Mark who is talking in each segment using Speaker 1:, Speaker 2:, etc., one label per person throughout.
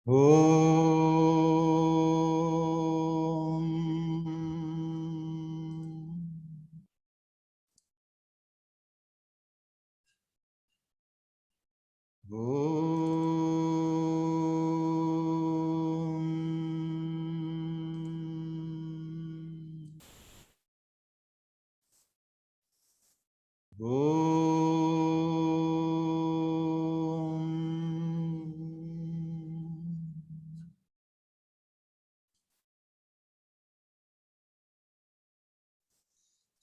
Speaker 1: Om.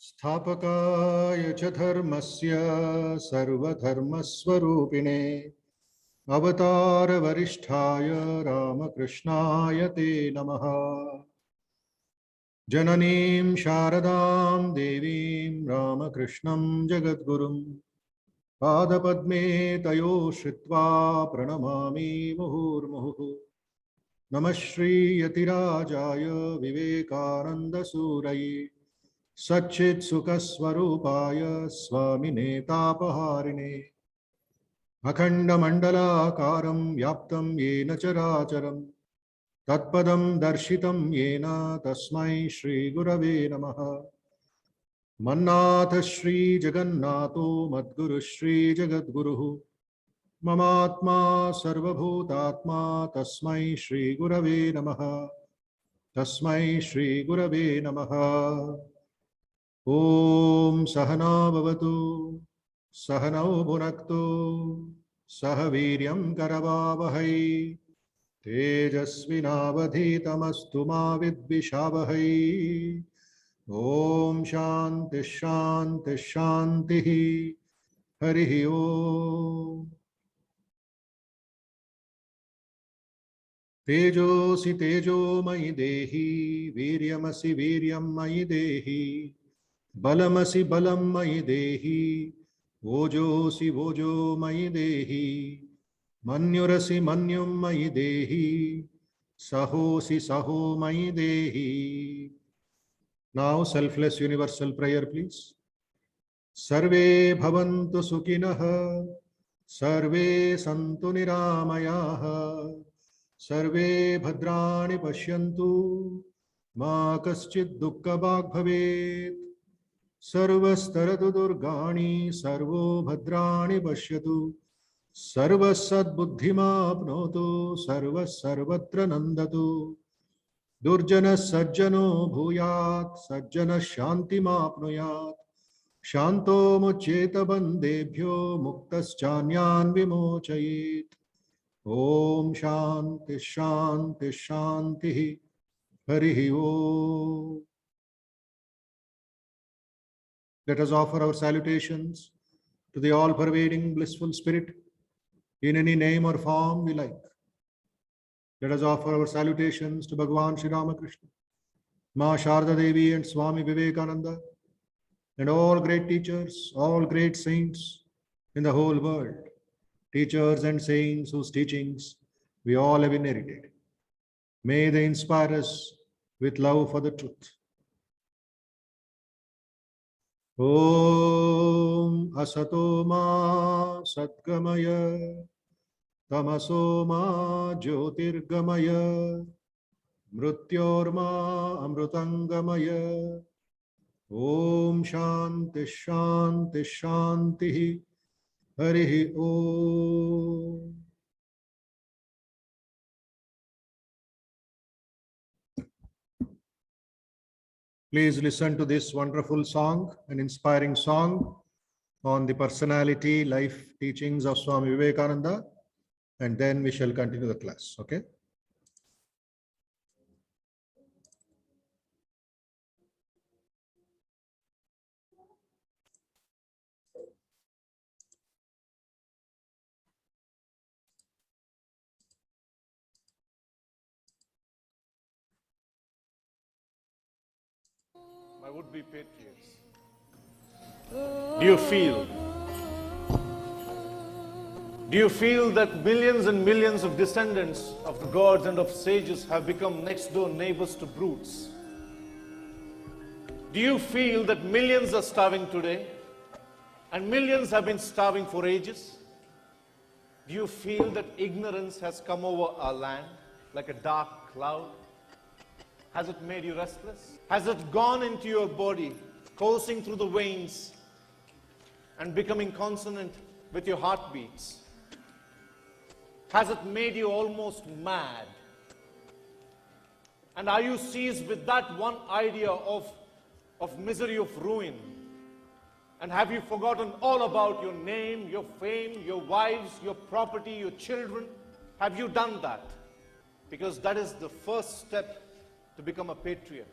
Speaker 1: स्थापकाय च धर्मस्य सर्वधर्मस्वरूपिणे अवतारवरिष्ठाय रामकृष्णाय ते नमः। जननीं शारदां देवीं रामकृष्णं जगद्गुरुं पादपद्मे तयो श्रित्वा प्रणमामि मुहुर्मुहुः। नमः श्रीयतिराजाय विवेकानन्दसूरये सच्चित्सुखस्वरूपाय स्वामिने तापहारिणे अखण्डमण्डलाकारं व्याप्तं येन चराचरं तत्पदं दर्शितं येन तस्मै श्रीगुरवे नमः। मन्नाथ श्रीजगन्नाथो मद्गुरुः श्रीजगद्गुरुः ममात्मा सर्वभूतात्मा तस्मै श्रीगुरवे नमः। तस्मै श्रीगुरवे नमः। ॐ सहना भवतु सहनौ भुनक्तु सह वीर्यं करवावहै तेजस्विनावधीतमस्तु मा विद्विषावहै। ॐ शान्ति शान्ति शान्तिः। हरिः ॐ। तेजोसि तेजोमयि देहि वीर्यमसि वीर्यं मयि देहि बलमसि बलं मयि देहि ओजोसि ओजो मयि देहि मन्युरसि मन्युं मयि देहि सहोसि सहो मयि देहि। Now selfless universal prayer please. सर्वे भवन्तु सुखिनः सर्वे सन्तु निरामयाः सर्वे भद्राणि पश्यन्तु मा कश्चित् दुःखभाग् भवेत्। सर्वस्तरतु दुर्गाणि सर्वो भद्राणि पश्यतु सर्वः सद्बुद्धिमाप्नोतु सर्वः सर्वत्र नन्दतु। दुर्जनः सज्जनो भूयात् सज्जनः शान्तिमाप्नुयात् शान्तो मुच्येत बन्देभ्यो मुक्तश्चान्यान् विमोचयेत्। ॐ शान्ति शान्ति शान्तिः। हरिः ॐ। Let us offer our salutations to the all-pervading blissful spirit in any name or form we like. Let us offer our salutations to Bhagavan Sri Ramakrishna, Ma Sharda Devi and Swami Vivekananda, and all great teachers, all great saints in the whole world, teachers and saints whose teachings we all have inherited. May they inspire us with love for the truth. Om Asato Ma Satgamaya Tamaso Ma Jyotirgamaya Mrutyorma Amrutangamaya. Om Shanti Shanti Shanti. Harihi Om. Please listen to this wonderful song, an inspiring song on the personality, life teachings of Swami Vivekananda, and then we shall continue the class, okay? My would-be patriots, do you feel that millions and millions of descendants of the gods and of sages have become next door neighbors to brutes? Do you feel that millions are starving today and millions have been starving for ages?
Speaker 2: Do you feel that ignorance has come over our land like a dark cloud? Has it made you restless? Has it gone into your body, coursing through the veins and becoming consonant with your heartbeats? Has it made you almost mad? And are you seized with that one idea of misery, of ruin? And have you forgotten all about your name, your fame, your wives, your property, your children? Have you done that? Because that is the first step to become a patriot.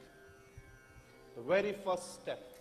Speaker 2: The very first step.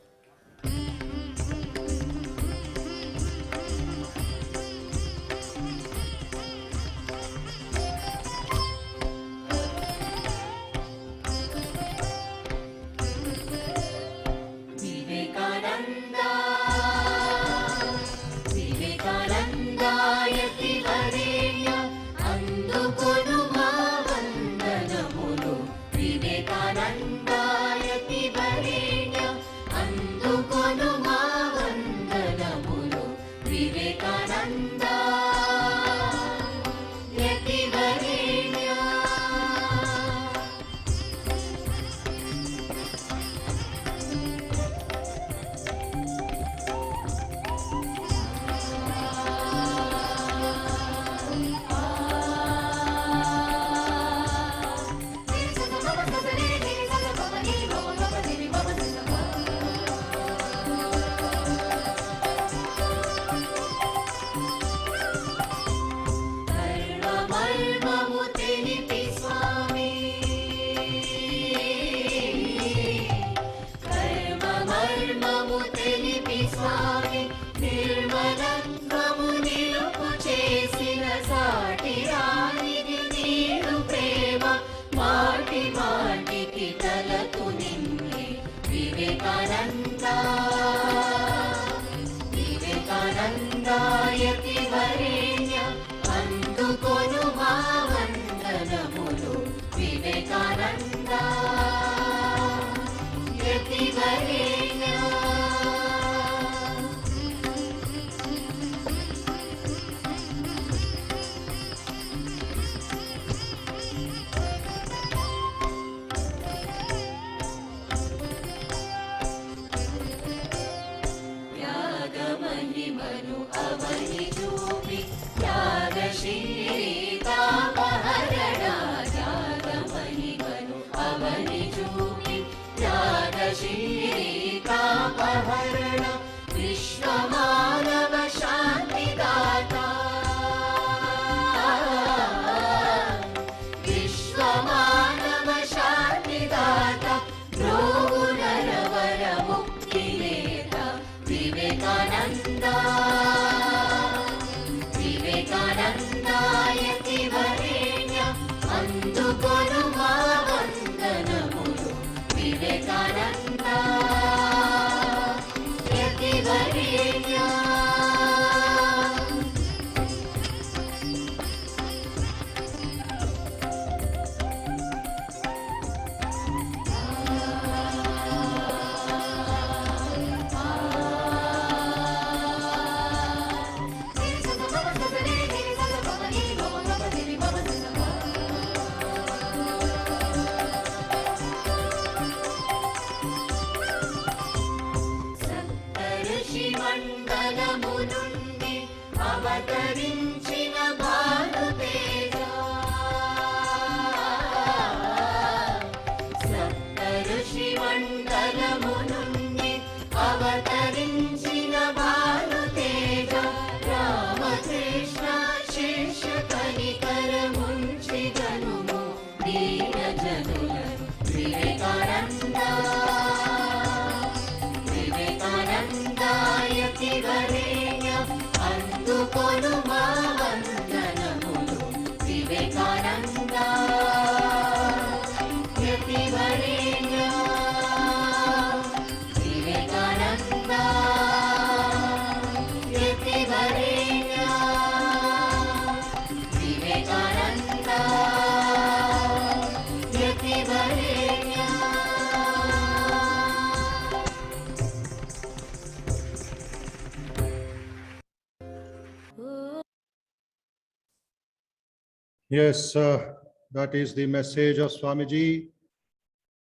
Speaker 1: Yes, that is the message of Swamiji.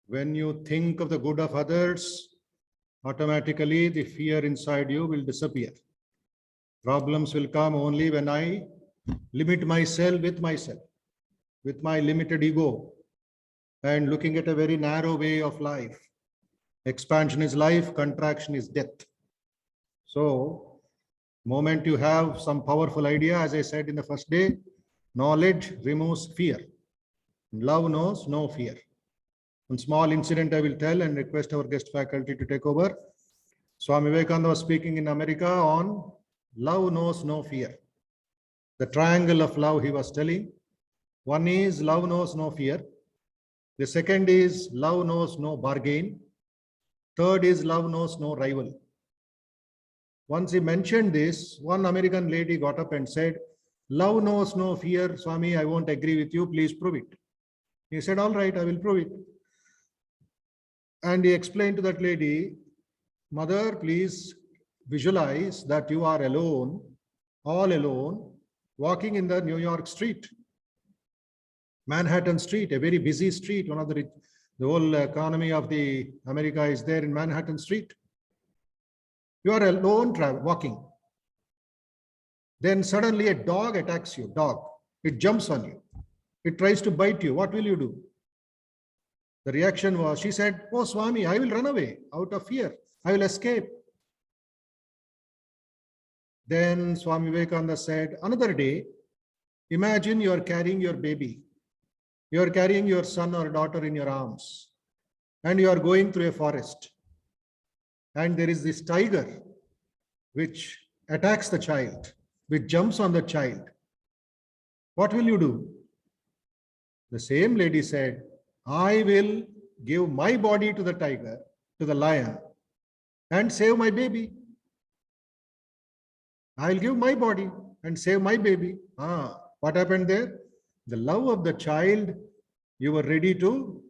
Speaker 1: When you think of the good of others, automatically the fear inside you will disappear. Problems will come only when I limit myself, with my limited ego, and looking at a very narrow way of life. Expansion is life, contraction is death. So, moment you have some powerful idea, as I said in the first day, knowledge removes fear. Love knows no fear. One small incident I will tell and request our guest faculty to take over. Swami Vivekananda was speaking in America on love knows no fear. The triangle of love he was telling. One is love knows no fear. The second is love knows no bargain. Third is love knows no rival. Once he mentioned this, one American lady got up and said, love knows no fear. Swami, I won't agree with you. Please prove it. He said, all right, I will prove it. And he explained to that lady, Mother, please visualize that you are alone, all alone, walking in the New York street, Manhattan Street, a very busy street. One of the whole economy of the America is there in Manhattan Street. You are alone walking. Then suddenly a dog attacks you, dog. It jumps on you. It tries to bite you. What will you do? The reaction was, she said, oh Swami, I will run away out of fear. I will escape. Then Swami Vivekananda said, another day, imagine you are carrying your baby. You are carrying your son or daughter in your arms. And you are going through a forest. And there is this tiger which attacks the child, which jumps on the child. What will you do? The same lady said, I will give my body to the tiger, to the lion, and save my baby. I'll give my body and save my baby. What happened there? The love of the child, you were ready to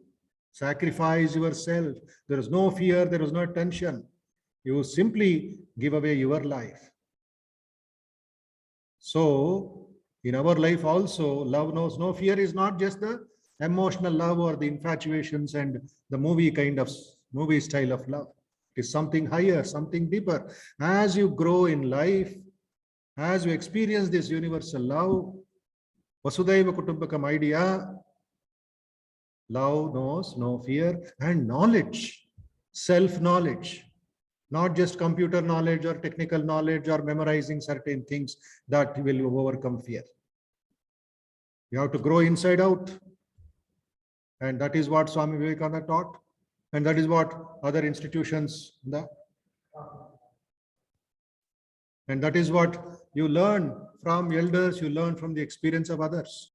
Speaker 1: sacrifice yourself. There was no fear, there was no tension. You simply give away your life. So, in our life also, love knows no fear is not just the emotional love or the infatuations and the movie style of love. It is something higher, something deeper. As you grow in life, as you experience this universal love, Vasudhaiva Kutumbakam idea, love knows no fear, and knowledge, self-knowledge, not just computer knowledge or technical knowledge or memorizing certain things that will overcome fear. You have to grow inside out. And that is what Swami Vivekananda taught. And that is what other institutions do. And that is what you learn from elders, you learn from the experience of others.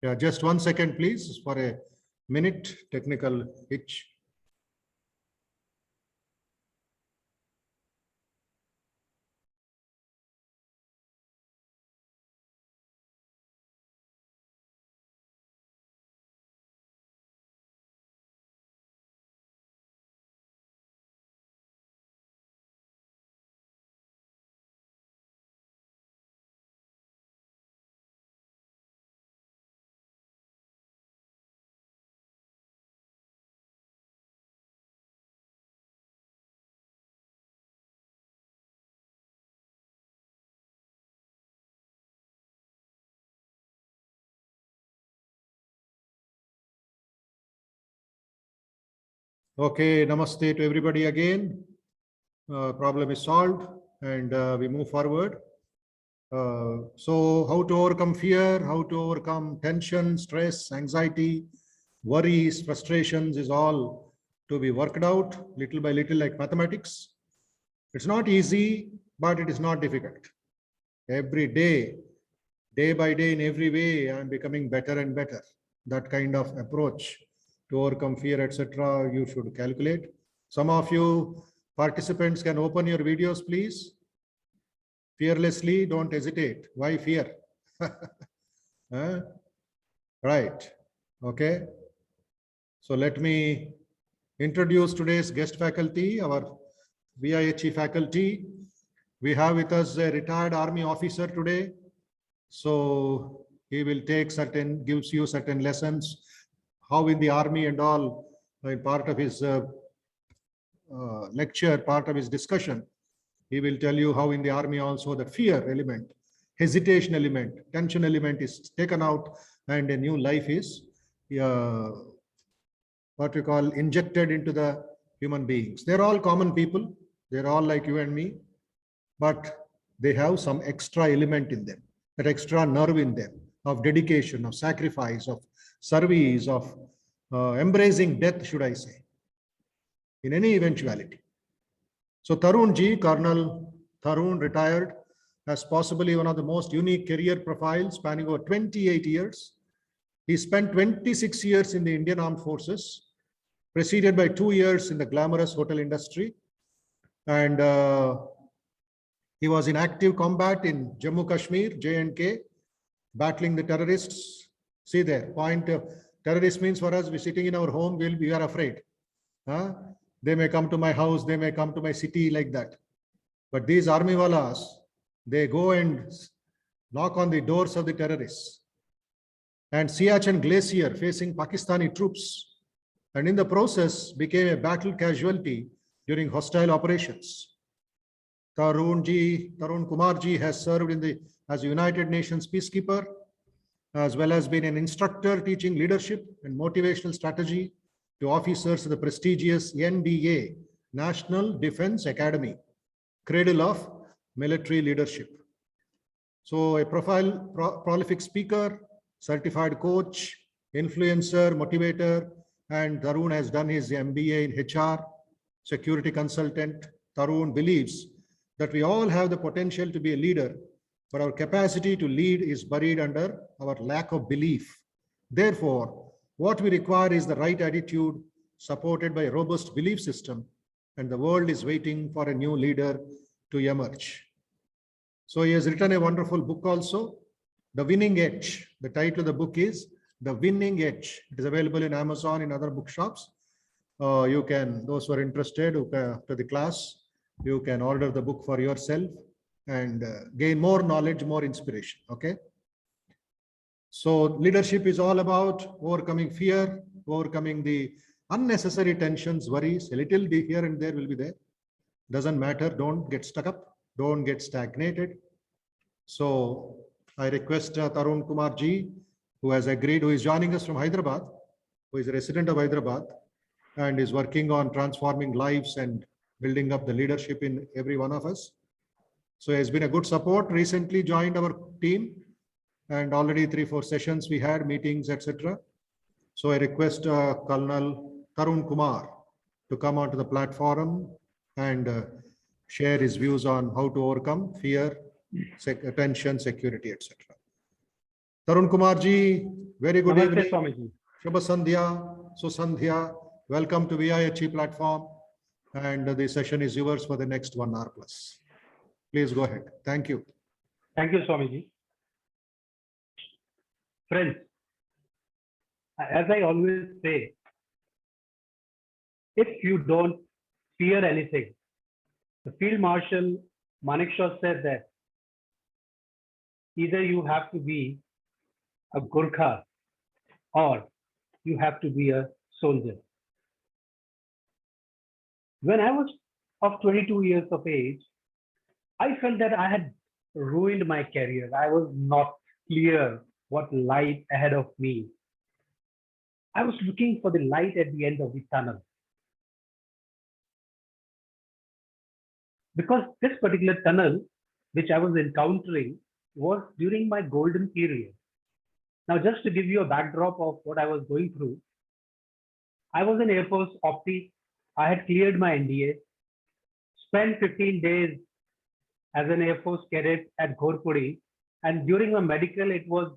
Speaker 1: Yeah, just 1 second, please, for a minute, technical hitch. Okay, namaste to everybody again. Problem is solved and we move forward. So how to overcome fear, how to overcome tension, stress, anxiety, worries, frustrations is all to be worked out little by little, like mathematics. It's not easy, but it is not difficult. Every day, day by day, in every way, I'm becoming better and better. That kind of approach to overcome fear, etc., you should calculate. Some of you participants can open your videos, please. Fearlessly, don't hesitate. Why fear? Right. Okay. So let me introduce today's guest faculty, our VIHE faculty. We have with us a retired army officer today. So he will gives you certain lessons, how in the army and all, part of his lecture, part of his discussion. He will tell you how in the army also the fear element, hesitation element, tension element is taken out and a new life is what we call injected into the human beings. They're all common people. They're all like you and me, but they have some extra element in them, that extra nerve in them of dedication, of sacrifice, of service, of embracing death, should I say, in any eventuality. So Tarun ji, Colonel Tarun, retired, has possibly one of the most unique career profiles spanning over 28 years. He spent 26 years in the Indian Armed Forces, preceded by 2 years in the glamorous hotel industry. And he was in active combat in Jammu Kashmir, J&K, battling the terrorists. See there, point, terrorist means for us, we're sitting in our home, we are afraid. They may come to my house, they may come to my city, like that. But these army walas, they go and knock on the doors of the terrorists. And Siachen Glacier facing Pakistani troops, and in the process became a battle casualty during hostile operations. Tarun Kumar ji has served as a United Nations peacekeeper, as well as been an instructor teaching leadership and motivational strategy to officers of the prestigious NDA, National Defense Academy, cradle of military leadership. So a prolific speaker, certified coach, influencer, motivator, and Tarun has done his MBA in HR, security consultant. Tarun believes that we all have the potential to be a leader, but our capacity to lead is buried under our lack of belief. Therefore, what we require is the right attitude supported by a robust belief system, and the world is waiting for a new leader to emerge. So he has written a wonderful book also, The Winning Edge. The title of the book is The Winning Edge. It is available in Amazon, in other bookshops. You can, those who are interested after the class, you can order the book for yourself and gain more knowledge, more inspiration. Okay. So leadership is all about overcoming fear, overcoming the unnecessary tensions, worries. A little here and there will be there. Doesn't matter. Don't get stuck up. Don't get stagnated. So I request Tarun Kumar ji, who has agreed, who is joining us from Hyderabad, who is a resident of Hyderabad and is working on transforming lives and building up the leadership in every one of us. So he has been a good support, recently joined our team, and already 3-4 sessions we had, meetings, etc. So I request Colonel Tarun Kumar to come onto the platform and share his views on how to overcome fear, tension, security, etc. Tarun Kumar ji, very good
Speaker 3: Namaste,
Speaker 1: evening.
Speaker 3: Swamiji.
Speaker 1: Shubha Sandhya, Susandhya. Welcome to VIHE platform, and the session is yours for the next 1 hour plus. Please go ahead. Thank you.
Speaker 3: Thank you, Swamiji. Friends, as I always say, if you don't fear anything, the Field Marshal Manekshaw said that either you have to be a Gurkha or you have to be a soldier. When I was of 22 years of age, I felt that I had ruined my career. I was not clear what light ahead of me. I was looking for the light at the end of the tunnel. Because this particular tunnel, which I was encountering, was during my golden period. Now, just to give you a backdrop of what I was going through, I was in Air Force Opti. I had cleared my NDA, spent 15 days as an Air Force cadet at Ghorpudi, and during my medical, it was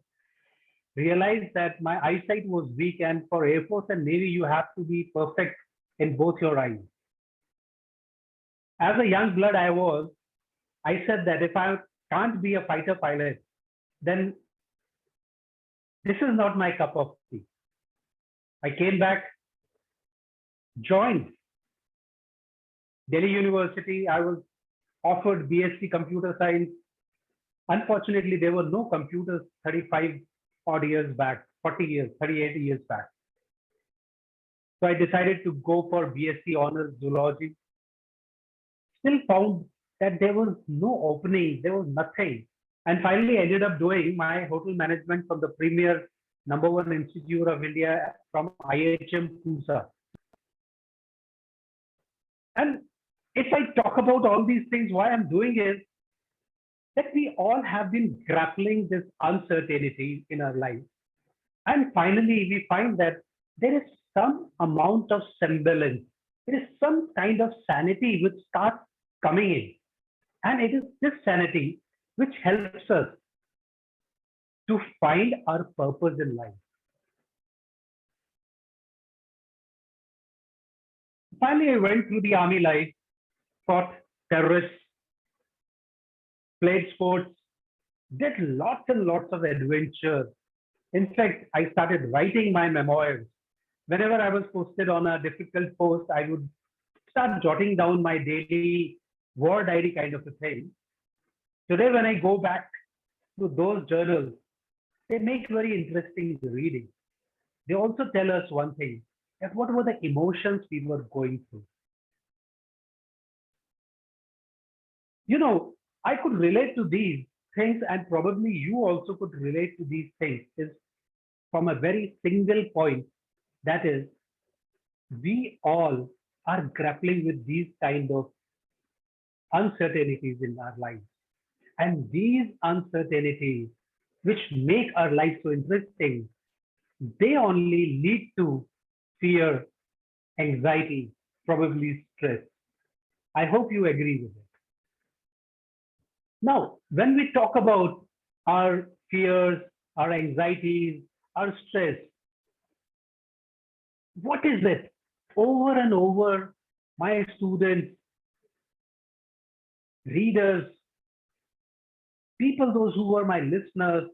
Speaker 3: realized that my eyesight was weak, and for Air Force and Navy, you have to be perfect in both your eyes. As a young blood I said that if I can't be a fighter pilot, then this is not my cup of tea. I came back, joined Delhi University. I was offered BSc Computer Science. Unfortunately, there were no computers 35 odd years back, 40 years, 38 years back. So I decided to go for BSc Honors Zoology. Still found that there was no opening, there was nothing. And finally ended up doing my hotel management from the premier #1 institute of India from IHM Pusa. And if I talk about all these things, why I'm doing is that we all have been grappling this uncertainty in our life. And finally, we find that there is some amount of semblance. There is some kind of sanity which starts coming in. And it is this sanity which helps us to find our purpose in life. Finally, I went through the army life, fought terrorists, played sports, did lots and lots of adventure. In fact, I started writing my memoirs. Whenever I was posted on a difficult post, I would start jotting down my daily war diary kind of a thing. Today, when I go back to those journals, they make very interesting reading. They also tell us one thing, that what were the emotions we were going through. You know, I could relate to these things, and probably you also could relate to these things, is from a very single point, that is, we all are grappling with these kind of uncertainties in our lives. And these uncertainties, which make our life so interesting, they only lead to fear, anxiety, probably stress. I hope you agree with it. Now, when we talk about our fears, our anxieties, our stress, what is it? Over and over, my students, readers, people, those who were my listeners,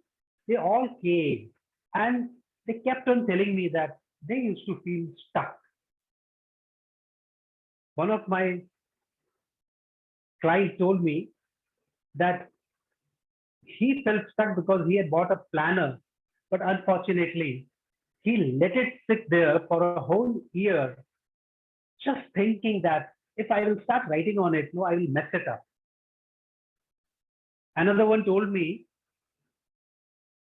Speaker 3: they all came and they kept on telling me that they used to feel stuck. One of my clients told me that he felt stuck because he had bought a planner, but unfortunately, he let it sit there for a whole year, just thinking that if I will start writing on it, no, I will mess it up. Another one told me,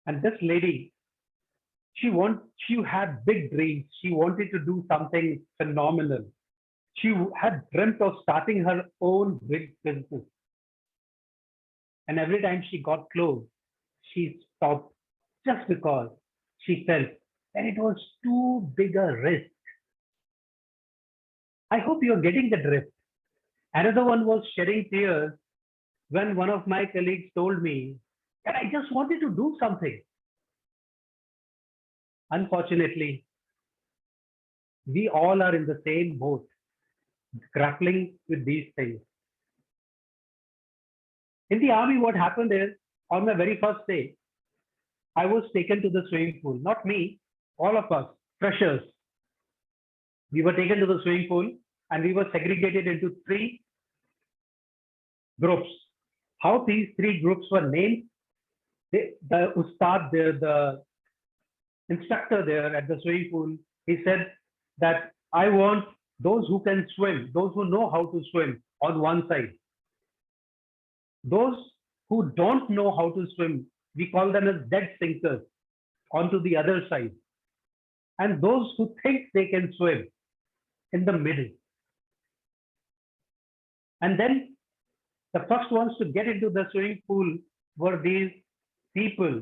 Speaker 3: and this lady, she had big dreams. She wanted to do something phenomenal. She had dreamt of starting her own big business. And every time she got close, she stopped just because she felt that it was too big a risk. I hope you're getting the drift. Another one was shedding tears when one of my colleagues told me that I just wanted to do something. Unfortunately, we all are in the same boat, grappling with these things. In the army, what happened is, on my very first day, I was taken to the swimming pool. Not me, all of us, freshers. We were taken to the swimming pool and we were segregated into 3 groups. How these 3 groups were named, the ustad there, the instructor there at the swimming pool, he said that I want those who can swim, those who know how to swim on one side. Those who don't know how to swim, we call them as dead sinkers, onto the other side. And those who think they can swim in the middle. And then the first ones to get into the swimming pool were these people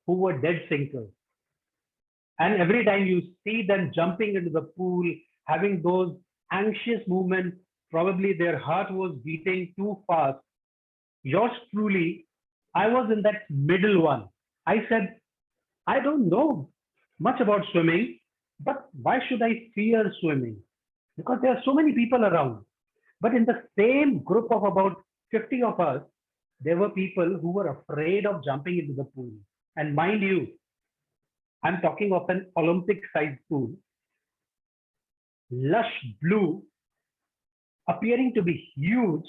Speaker 3: who were dead sinkers. And every time you see them jumping into the pool, having those anxious movements, probably their heart was beating too fast. Yours truly, I was in that middle one. I said, I don't know much about swimming, but why should I fear swimming? Because there are so many people around. But in the same group of about 50 of us, there were people who were afraid of jumping into the pool. And mind you, I'm talking of an Olympic-sized pool. lush blue, appearing to be huge.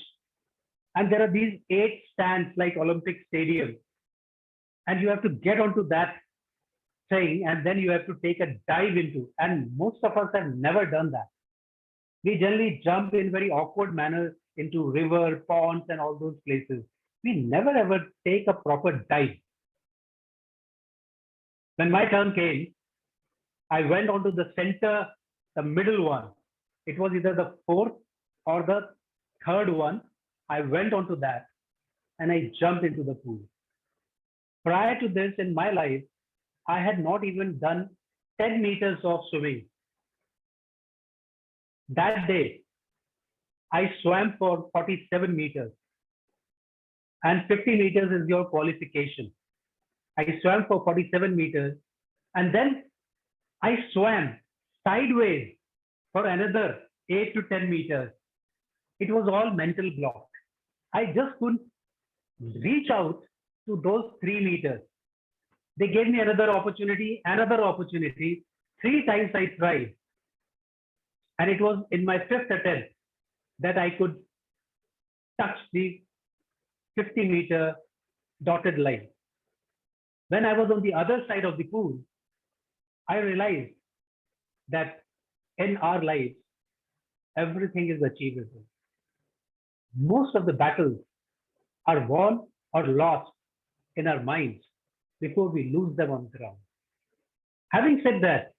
Speaker 3: And there are these 8 stands like Olympic Stadium. And you have to get onto that thing and then you have to take a dive into. And most of us have never done that. We generally jump in very awkward manner into river, ponds, and all those places. We never ever take a proper dive. When my turn came, I went onto the center, the middle one. It was either the 4th or the 3rd one. I went onto that and I jumped into the pool. Prior to this in my life, I had not even done 10 meters of swimming. That day, I swam for 47 meters and 50 meters is your qualification. I swam for 47 meters and then I swam sideways for another 8 to 10 meters. It was all mental block. I just couldn't reach out to those 3 meters. They gave me another opportunity. 3 times I tried. And it was in my 5th attempt that I could touch the 50-meter dotted line. When I was on the other side of the pool, I realized that in our lives, everything is achievable. Most of the battles are won or lost in our minds before we lose them on the ground. Having said that,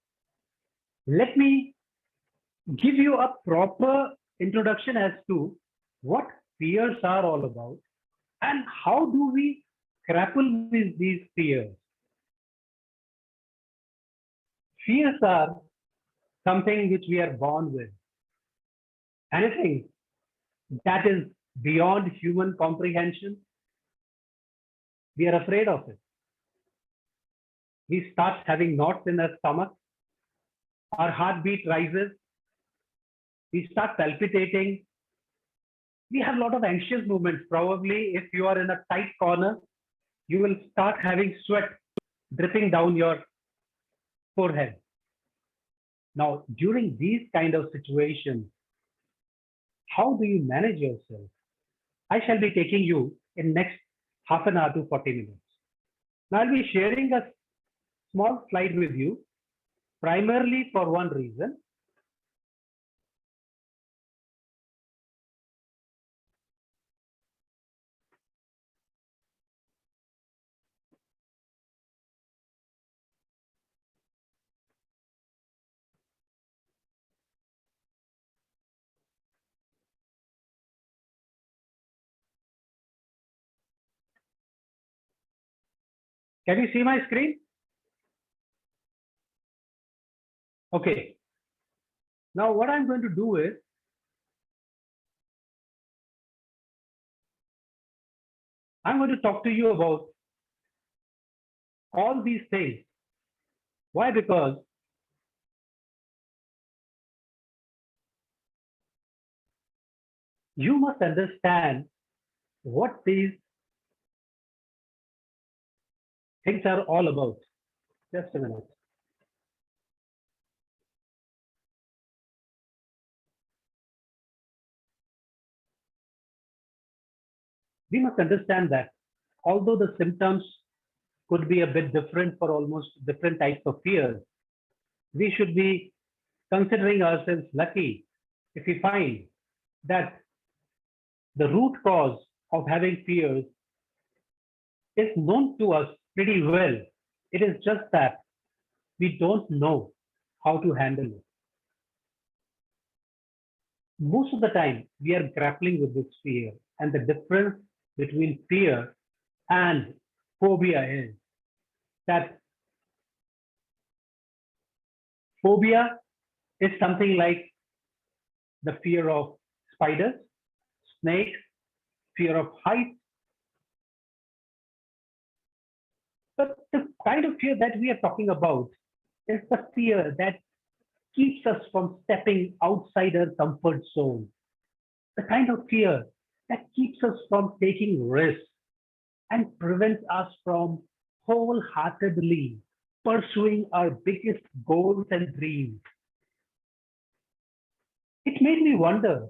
Speaker 3: let me give you a proper introduction as to what fears are all about and how do we grapple with these fears. Fears are something which we are born with. Anything that is beyond human comprehension, we are afraid of it. We start having knots in our stomach, our heartbeat rises, we start palpitating. We have a lot of anxious movements. Probably if you are in a tight corner, you will start having sweat dripping down your forehead. Now, during these kind of situations, how do you manage yourself? I shall be taking you in next half an hour to 40 minutes. Now, I'll be sharing a small slide with you, primarily for one reason. Can you see my screen? Okay. Now, what I'm going to do is, I'm going to talk to you about all these things. Why? Because you must understand what these things are all about. Just a minute. We must understand that although the symptoms could be a bit different for almost different types of fears, we should be considering ourselves lucky if we find that the root cause of having fears is known to us pretty well. It is just that we don't know how to handle it. Most of the time, we are grappling with this fear, and the difference between fear and phobia is that phobia is something like the fear of spiders, snakes, fear of heights. But the kind of fear that we are talking about is the fear that keeps us from stepping outside our comfort zone. The kind of fear that keeps us from taking risks and prevents us from wholeheartedly pursuing our biggest goals and dreams. it made me wonder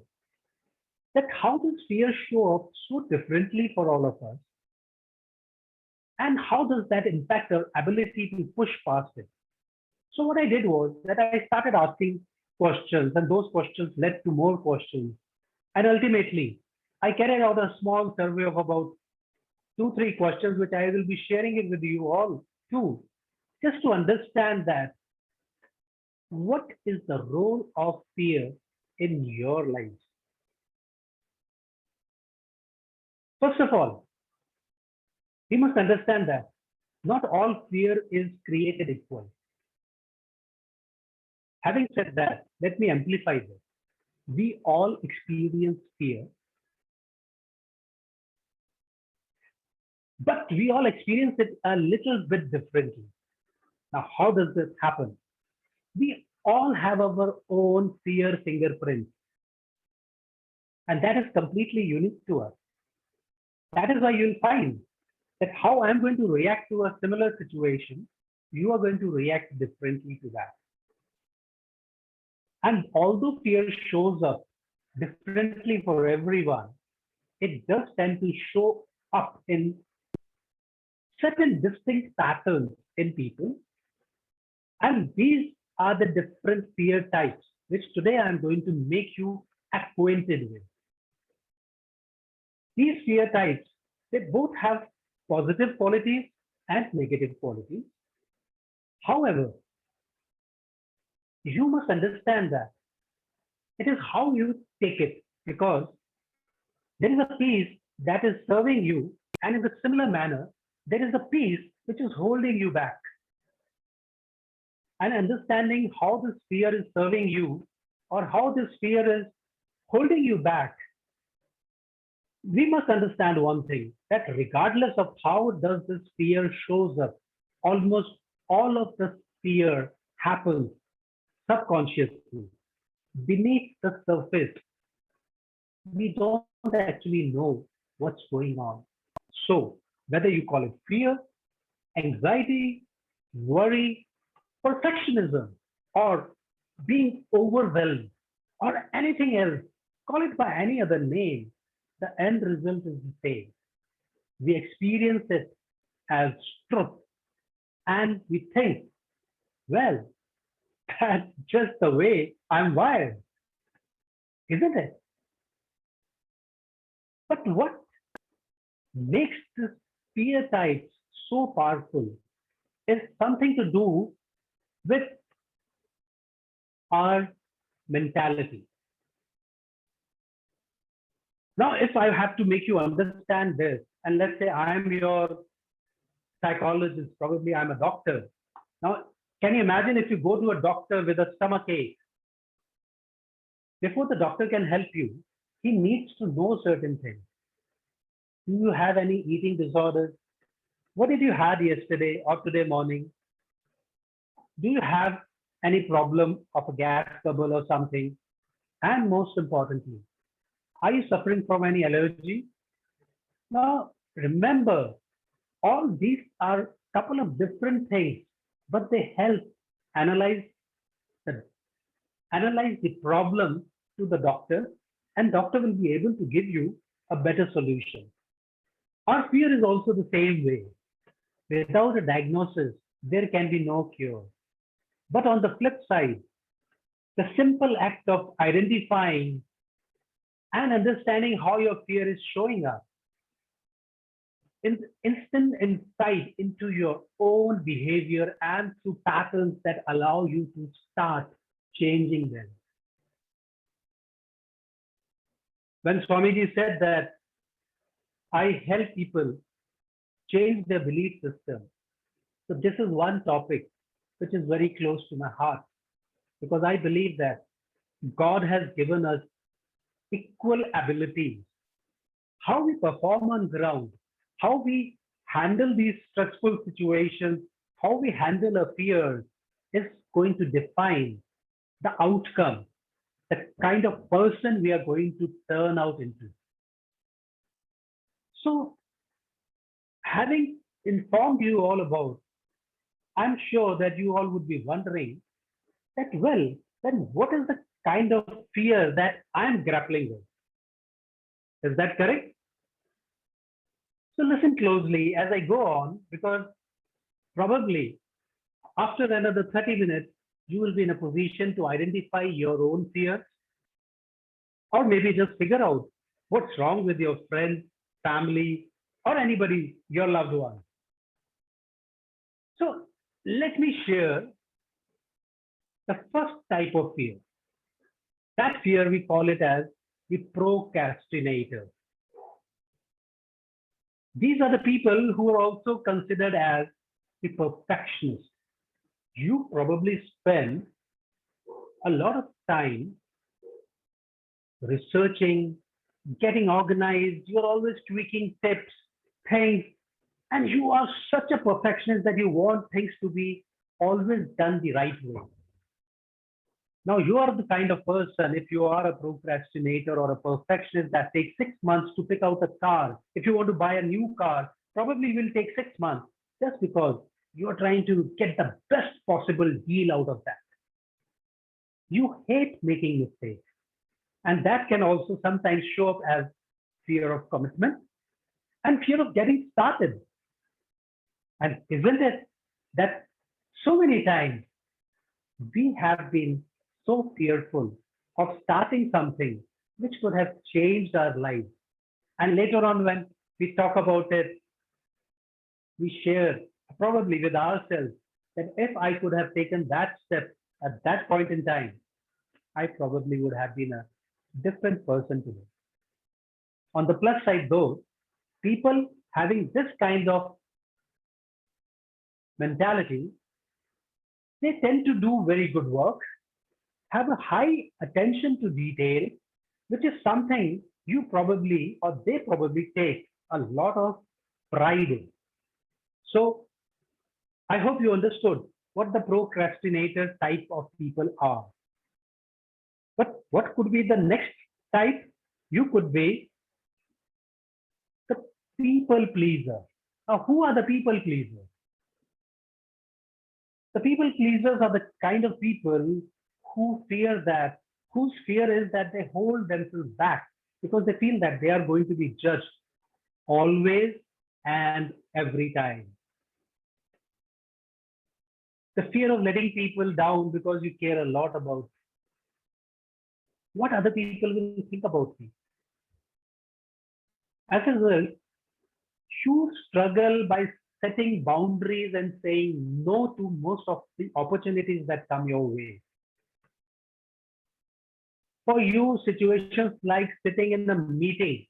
Speaker 3: that how does fear show up so differently for all of us? And how does that impact our ability to push past it? So what I did was that I started asking questions, and those questions led to more questions. And ultimately, I carried out a small survey of about 2, 3 questions, which I will be sharing it with you all too, just to understand that what is the role of fear in your lives? First of all, we must understand that not all fear is created equal. Having said that, let me amplify this. We all experience fear, but we all experience it a little bit differently. Now, how does this happen? We all have our own fear fingerprint, and that is completely unique to us. That is why you'll find that how I'm going to react to a similar situation, you are going to react differently to that. And although fear shows up differently for everyone, it does tend to show up in certain distinct patterns in people. And these are the different fear types, which today I'm going to make you acquainted with. These fear types, they both have positive qualities and negative qualities. However, you must understand that it is how you take it, because there is a piece that is serving you, and in a similar manner, there is a piece which is holding you back. And understanding how this fear is serving you or how this fear is holding you back, we must understand one thing, that regardless of how does this fear shows up, almost all of this fear happens subconsciously. Beneath the surface, we don't actually know what's going on. So whether you call it fear, anxiety, worry, perfectionism, or being overwhelmed, or anything else, call it by any other name, the end result is the same. We experience it as truth, and we think, well, that's just the way I'm wired, isn't it? But what makes this fear types so powerful is something to do with our mentality. Now, if I have to make you understand this, and let's say I'm your psychologist, probably I'm a doctor. Now, can you imagine if you go to a doctor with a stomach ache? Before the doctor can help you, he needs to know certain things. Do you have any eating disorders? What did you have yesterday or today morning? Do you have any problem of a gas trouble or something? And most importantly, are you suffering from any allergy? Now, remember, all these are a couple of different things, but they help analyze the problem to the doctor, and doctor will be able to give you a better solution. Our fear is also the same way. Without a diagnosis, there can be no cure. But on the flip side, the simple act of identifying and understanding how your fear is showing up, instant insight into your own behavior and through patterns that allow you to start changing them. When Swamiji said that I help people change their belief system, so this is one topic which is very close to my heart, because I believe that God has given us equal abilities. How we perform on ground, how we handle these stressful situations, how we handle our fears is going to define the outcome, the kind of person we are going to turn out into. So, having informed you all about, I'm sure that you all would be wondering that, well, then what is the kind of fear that I'm grappling with. Is that correct? So listen closely as I go on, because probably after another 30 minutes, you will be in a position to identify your own fears, or maybe just figure out what's wrong with your friends, family, or anybody, your loved one. So let me share the first type of fear. That fear, we call it as the procrastinator. These are the people who are also considered as the perfectionists. You probably spend a lot of time researching, getting organized. You're always tweaking tips, things, and you are such a perfectionist that you want things to be always done the right way. Now, you are the kind of person, if you are a procrastinator or a perfectionist, that takes 6 months to pick out a car. If you want to buy a new car, probably will take 6 months, just because you are trying to get the best possible deal out of that. You hate making mistakes. And that can also sometimes show up as fear of commitment and fear of getting started. And isn't it that so many times we have been so fearful of starting something which could have changed our lives? And later on, when we talk about it, we share probably with ourselves that if I could have taken that step at that point in time, I probably would have been a different person today. On the plus side, though, people having this kind of mentality, they tend to do very good work, have a high attention to detail, which is something you probably, or they probably take a lot of pride in. So I hope you understood what the procrastinator type of people are. But what could be the next type? You could be the people pleaser. Now, who are the people pleasers? The people pleasers are the kind of people whose fear is that they hold themselves back because they feel that they are going to be judged always and every time. The fear of letting people down because you care a lot about what other people will think about me. As a result, you struggle by setting boundaries and saying no to most of the opportunities that come your way. For you, situations like sitting in a meeting,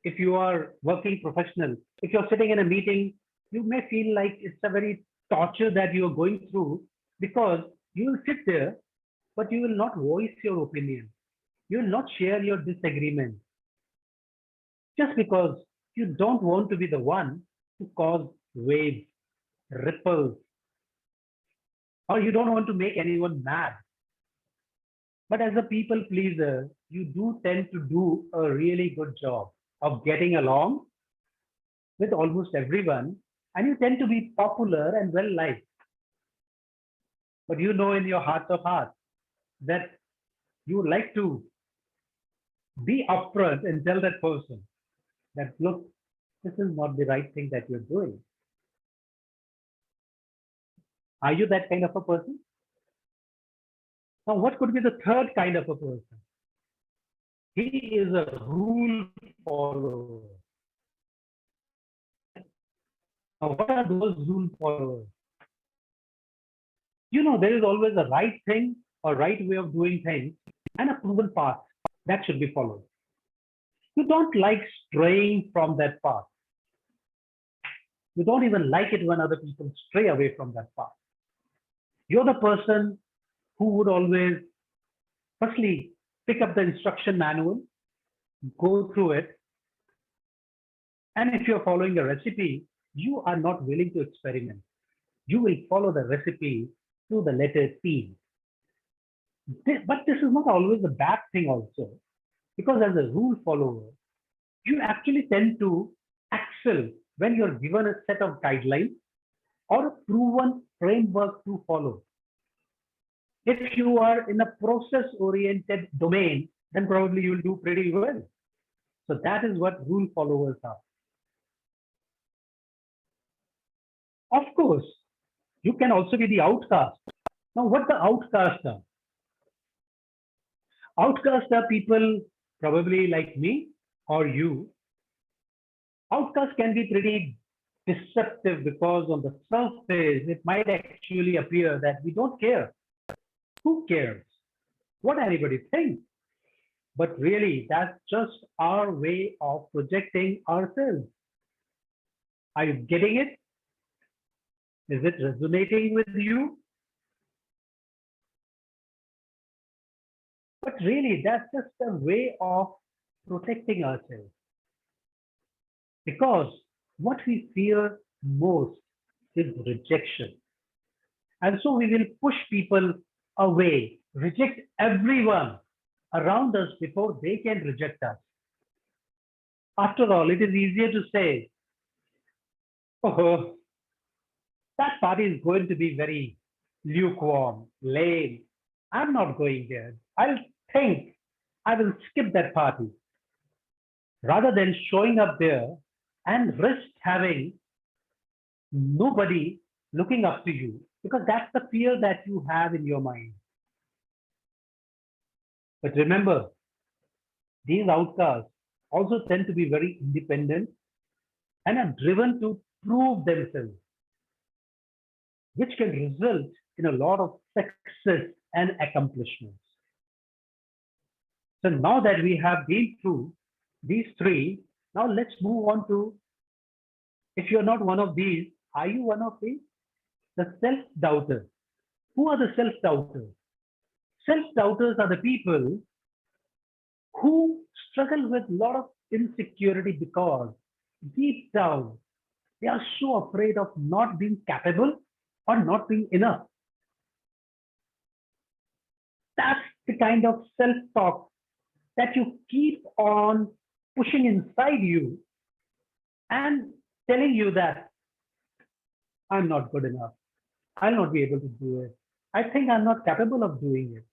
Speaker 3: if you are working professional, if you're sitting in a meeting, you may feel like it's a very torture that you're going through, because you will sit there, but you will not voice your opinion. You will not share your disagreement, just because you don't want to be the one to cause waves, ripples, or you don't want to make anyone mad. But as a people pleaser, you do tend to do a really good job of getting along with almost everyone, and you tend to be popular and well liked. But you know in your heart of hearts that you would like to be upfront and tell that person that, look, this is not the right thing that you're doing. Are you that kind of a person? Now, what could be the third kind of a person? He is a rule follower. Now, what are those rule followers? You know, there is always a right thing or right way of doing things and a proven path that should be followed. You don't like straying from that path. You don't even like it when other people stray away from that path. You're the person who would always, firstly, pick up the instruction manual, go through it. And if you're following a recipe, you are not willing to experiment. You will follow the recipe to the letter T. But this is not always a bad thing also, because as a rule follower, you actually tend to excel when you're given a set of guidelines or a proven framework to follow. If you are in a process-oriented domain, then probably you'll do pretty well. So that is what rule followers are. Of course, you can also be the outcast. Now, what the outcasts are? Outcasts are people probably like me or you. Outcasts can be pretty deceptive because on the surface, it might actually appear that we don't care. Who cares? What anybody thinks? But really, that's just our way of projecting ourselves. Are you getting it? Is it resonating with you? But really, that's just a way of protecting ourselves. Because what we fear most is rejection. And so we will push people away, reject everyone around us before they can reject us. After all, it is easier to say, oh, that party is going to be very lukewarm, lame. I'm not going there. I'll think I will skip that party. Rather than showing up there and risk having nobody looking up to you, because that's the fear that you have in your mind. But remember, these outcasts also tend to be very independent and are driven to prove themselves, which can result in a lot of success and accomplishments. So now that we have been through these three, now let's move on to, if you're not one of these, are you one of these? The self-doubters. Who are the self-doubters? Self-doubters are the people who struggle with a lot of insecurity because deep down, they are so afraid of not being capable or not being enough. That's the kind of self-talk that you keep on pushing inside you and telling you that I'm not good enough. I'll not be able to do it. I think I'm not capable of doing it.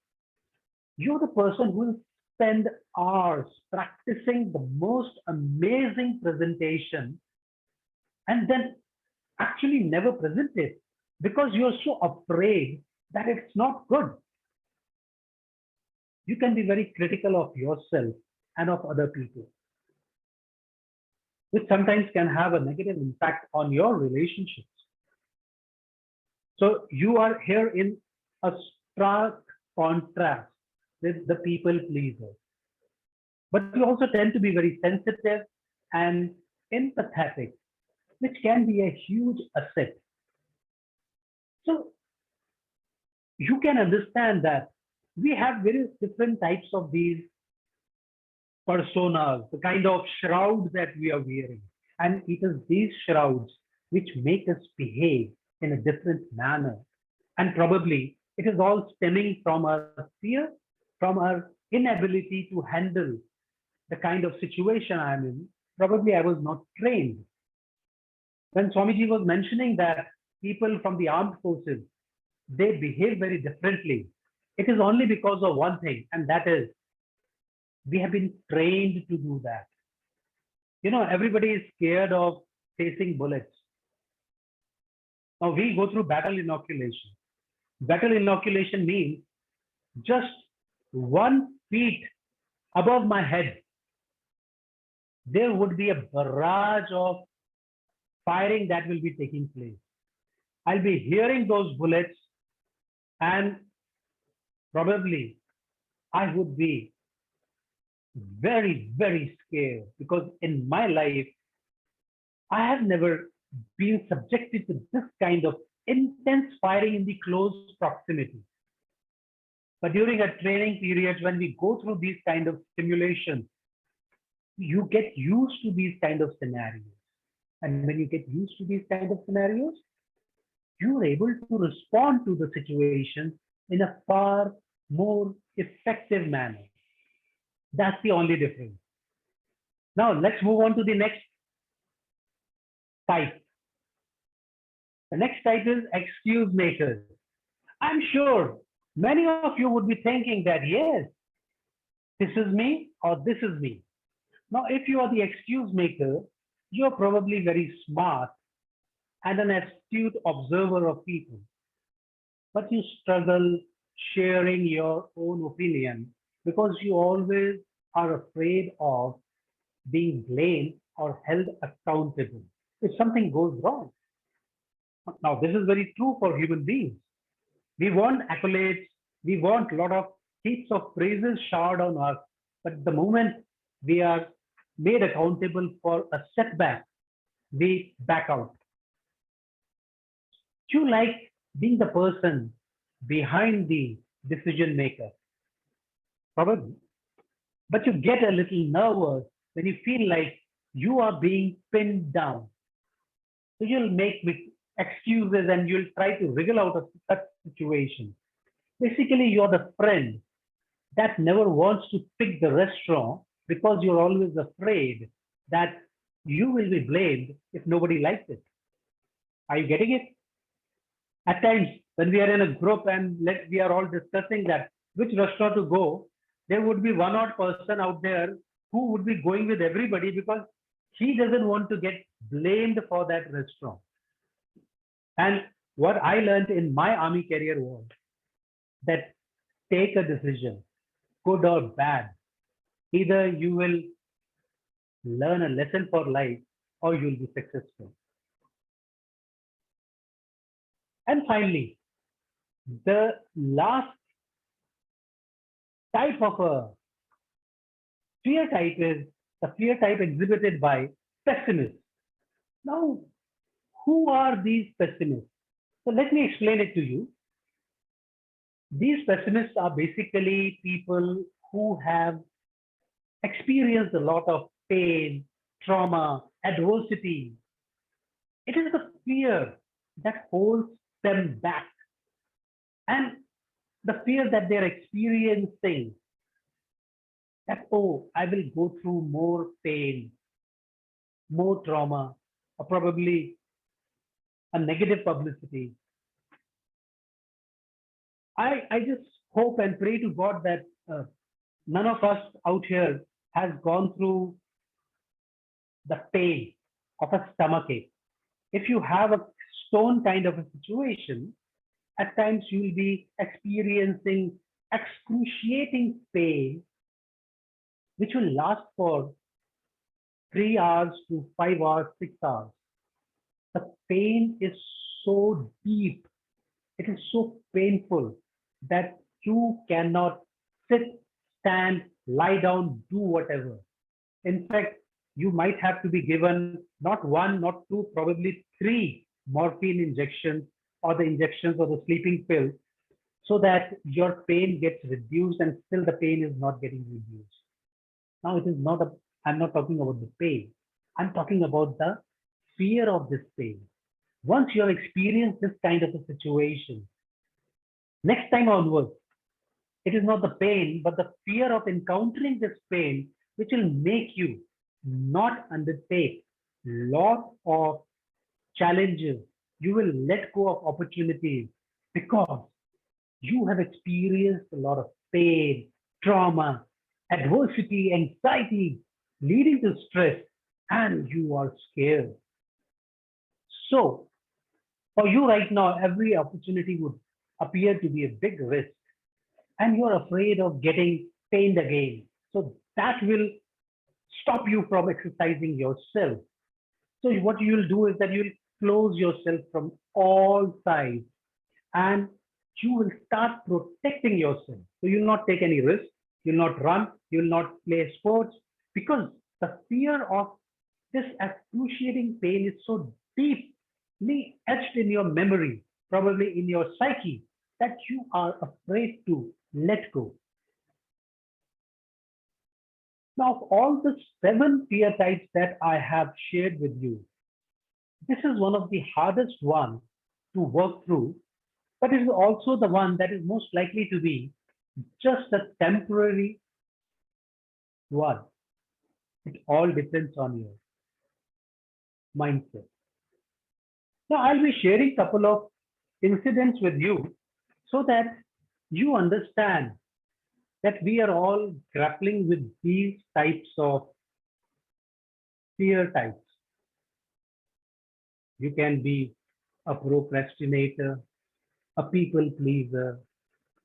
Speaker 3: You're the person who will spend hours practicing the most amazing presentation and then actually never present it because you're so afraid that it's not good. You can be very critical of yourself and of other people, which sometimes can have a negative impact on your relationships. So you are here in a stark contrast with the people pleaser. But we also tend to be very sensitive and empathetic, which can be a huge asset. So you can understand that we have various different types of these personas, the kind of shrouds that we are wearing. And it is these shrouds which make us behave in a different manner. And probably it is all stemming from our fear, from our inability to handle the kind of situation I'm in. Probably I was not trained. When Swamiji was mentioning that people from the armed forces, they behave very differently, it is only because of one thing, and that is we have been trained to do that. You know, everybody is scared of facing bullets. Now we go through battle inoculation. Battle inoculation means just 1 feet above my head, there would be a barrage of firing that will be taking place. I'll be hearing those bullets and probably I would be very, very scared because in my life, I have never been subjected to this kind of intense firing in the close proximity. But during a training period, when we go through these kind of simulations, you get used to these kind of scenarios. And when you get used to these kind of scenarios, you're able to respond to the situation in a far more effective manner. That's the only difference. Now let's move on to the next type. The next type is excuse makers. I'm sure Many of you would be thinking that, yes, this is me or this is me. Now, if you are the excuse maker, you're probably very smart and an astute observer of people, but you struggle sharing your own opinion because you always are afraid of being blamed or held accountable if something goes wrong. Now, this is very true for human beings. We want accolades, we want a lot of heaps of praises showered on us, but the moment we are made accountable for a setback, we back out. You like being the person behind the decision maker, probably, but you get a little nervous when you feel like you are being pinned down. So you'll make excuses and you'll try to wriggle out of such situation. Basically, you're the friend that never wants to pick the restaurant because you're always afraid that you will be blamed if nobody likes it. Are you getting it? At times, when we are in a group and we are all discussing that which restaurant to go, there would be one odd person out there who would be going with everybody because he doesn't want to get blamed for that restaurant. And what I learned in my army career was that take a decision, good or bad. Either you will learn a lesson for life or you'll be successful. And finally, the last type of a fear type is the fear type exhibited by pessimists. Now, who are these pessimists? So let me explain it to you. These pessimists are basically people who have experienced a lot of pain, trauma, adversity. It is the fear that holds them back. And the fear that they're experiencing that, oh, I will go through more pain, more trauma, or probably a negative publicity. I just hope and pray to God that none of us out here has gone through the pain of a stomachache. If you have a stone kind of a situation, at times you will be experiencing excruciating pain, which will last for 3 hours to 5 hours, 6 hours. The pain is so deep, it is so painful that you cannot sit, stand, lie down, do whatever. In fact, you might have to be given not one, not two, probably 3 morphine injections or the injections or the sleeping pill so that your pain gets reduced and still the pain is not getting reduced. Now it is not I'm not talking about the pain. I'm talking about the fear of this pain. Once you have experienced this kind of a situation, next time onwards, it is not the pain, but the fear of encountering this pain, which will make you not undertake lot of challenges. You will let go of opportunities because you have experienced a lot of pain, trauma, adversity, anxiety, leading to stress, and you are scared. So, for you right now, every opportunity would appear to be a big risk, and you're afraid of getting pained again. So, that will stop you from exercising yourself. So, what you will do is that you'll close yourself from all sides and you will start protecting yourself. So, you'll not take any risk, you'll not run, you'll not play sports because the fear of this excruciating pain is so deeply etched in your memory, probably in your psyche, that you are afraid to let go. Now, of all the 7 fear types that I have shared with you, this is one of the hardest ones to work through, but it is also the one that is most likely to be just a temporary one. It all depends on your mindset. Now, I'll be sharing a couple of incidents with you so that you understand that we are all grappling with these types of fear types. You can be a procrastinator, a people pleaser.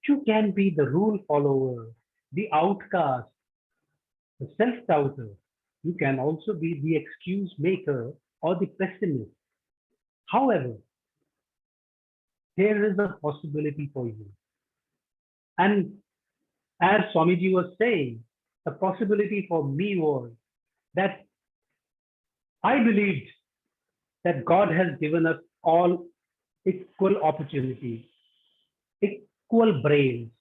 Speaker 3: You can be the rule follower, the outcast, the self-doubter. You can also be the excuse maker or the pessimist. However, there is a possibility for you. And as Swamiji was saying, the possibility for me was that I believed that God has given us all equal opportunities, equal brains,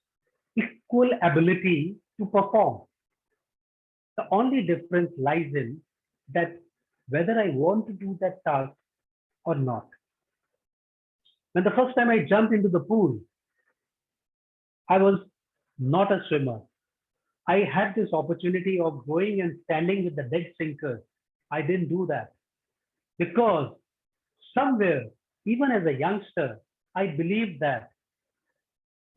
Speaker 3: equal ability to perform. The only difference lies in that whether I want to do that task or not. When the first time I jumped into the pool, I was not a swimmer. I had this opportunity of going and standing with the dead sinkers. I didn't do that because somewhere, even as a youngster, I believed that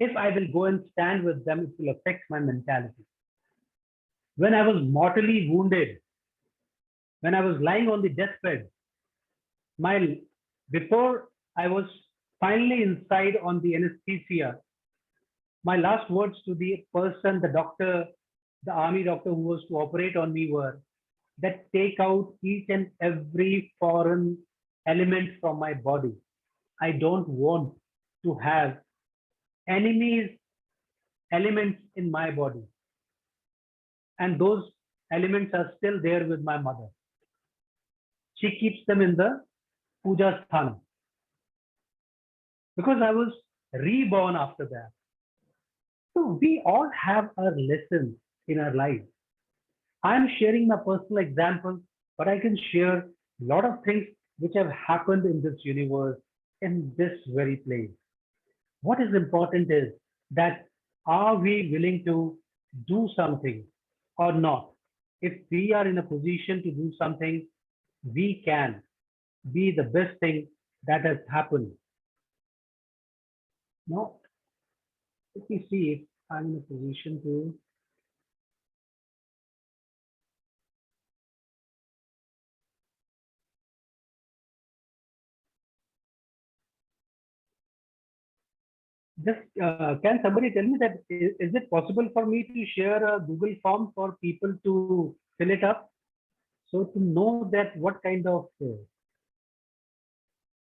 Speaker 3: if I will go and stand with them, it will affect my mentality. When I was mortally wounded, when I was lying on the deathbed, before I was finally inside on the anesthesia, my last words to the person, the doctor, the army doctor who was to operate on me were that take out each and every foreign element from my body. I don't want to have enemies elements in my body. And those elements are still there with my mother. She keeps them in the puja sthana. Because I was reborn after that. So we all have our lessons in our lives. I'm sharing my personal example, but I can share a lot of things which have happened in this universe, in this very place. What is important is that are we willing to do something or not? If we are in a position to do something, we can be the best thing that has happened. Now, let me see if I'm in a position to. Just can somebody tell me that is it possible for me to share a Google form for people to fill it up? So to know that what kind of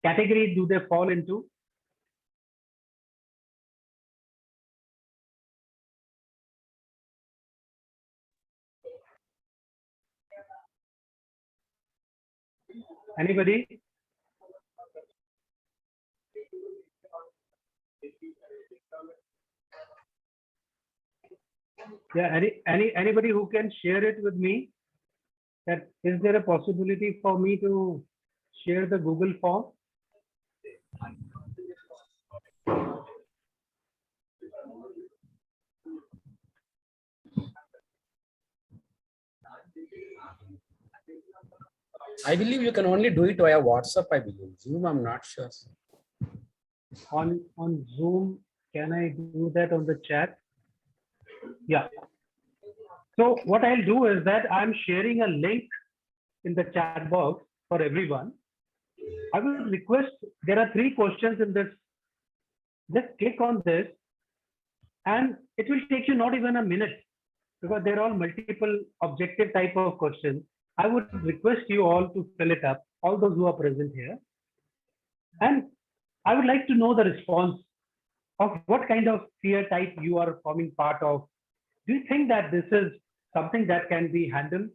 Speaker 3: category do they fall into? Anybody? Yeah, anybody who can share it with me? That is there a possibility for me to share the Google form?
Speaker 4: I believe you can only do it via WhatsApp, I believe. Zoom, I'm not sure.
Speaker 3: On Zoom, can I do that on the chat? Yeah. So what I'll do is that I'm sharing a link in the chat box for everyone. I will request, there are 3 questions in this. Just click on this and it will take you not even a minute because they're all multiple objective type of questions. I would request you all to fill it up, all those who are present here. And I would like to know the response of what kind of fear type you are forming part of. Do you think that this is something that can be handled?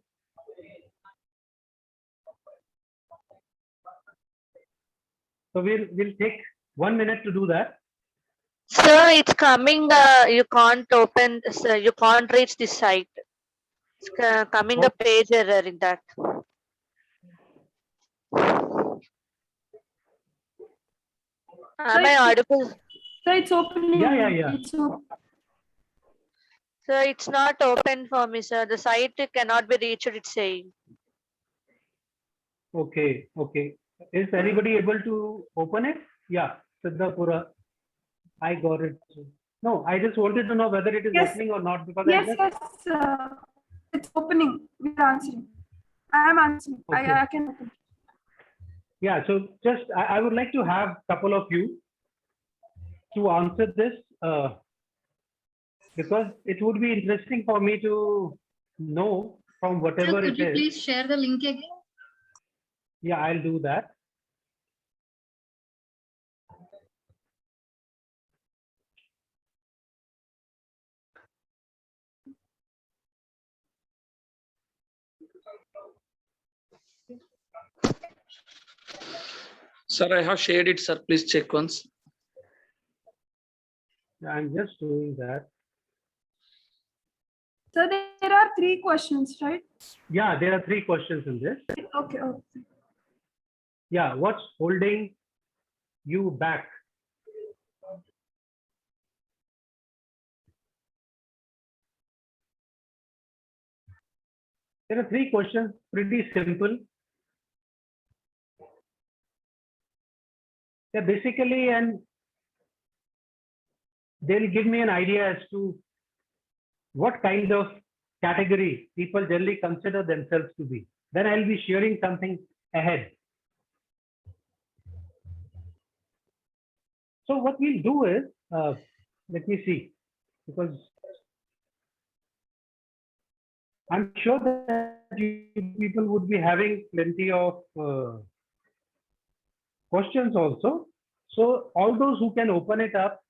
Speaker 3: So we'll take 1 minute to do that.
Speaker 5: Sir, it's coming. You can't open. Sir, you can't reach the site. It's coming a page error in that. Am I audible?
Speaker 6: So it's opening.
Speaker 3: Yeah.
Speaker 6: It's open.
Speaker 5: Sir, it's not open for me, sir. The site cannot be reached. It's saying.
Speaker 3: Okay. Is anybody able to open it? Yeah, Siddhapura. I got it. No, I just wanted to know whether it is
Speaker 6: Yes.
Speaker 3: opening or not because
Speaker 6: Yes, yes, it's opening. We are answering. I am answering.
Speaker 3: Okay.
Speaker 6: I can open.
Speaker 3: Yeah, so just I would like to have a couple of you to answer this because it would be interesting for me to know from
Speaker 7: Sir,
Speaker 3: whatever
Speaker 7: could
Speaker 3: it
Speaker 7: you
Speaker 3: is.
Speaker 7: please share the link again?
Speaker 3: Yeah, I'll do that.
Speaker 8: Sir, I have shared it, sir. Please check once.
Speaker 3: I'm just doing that.
Speaker 6: So there are 3 questions, right?
Speaker 3: Yeah, there are 3 questions in this.
Speaker 6: Okay. Okay.
Speaker 3: Yeah, what's holding you back? There are 3 questions, pretty simple. Yeah, basically, and they'll give me an idea as to what kind of category people generally consider themselves to be. Then I'll be sharing something ahead. So what we'll do is, let me see, because I'm sure that you people would be having plenty of questions also. So all those who can open it up,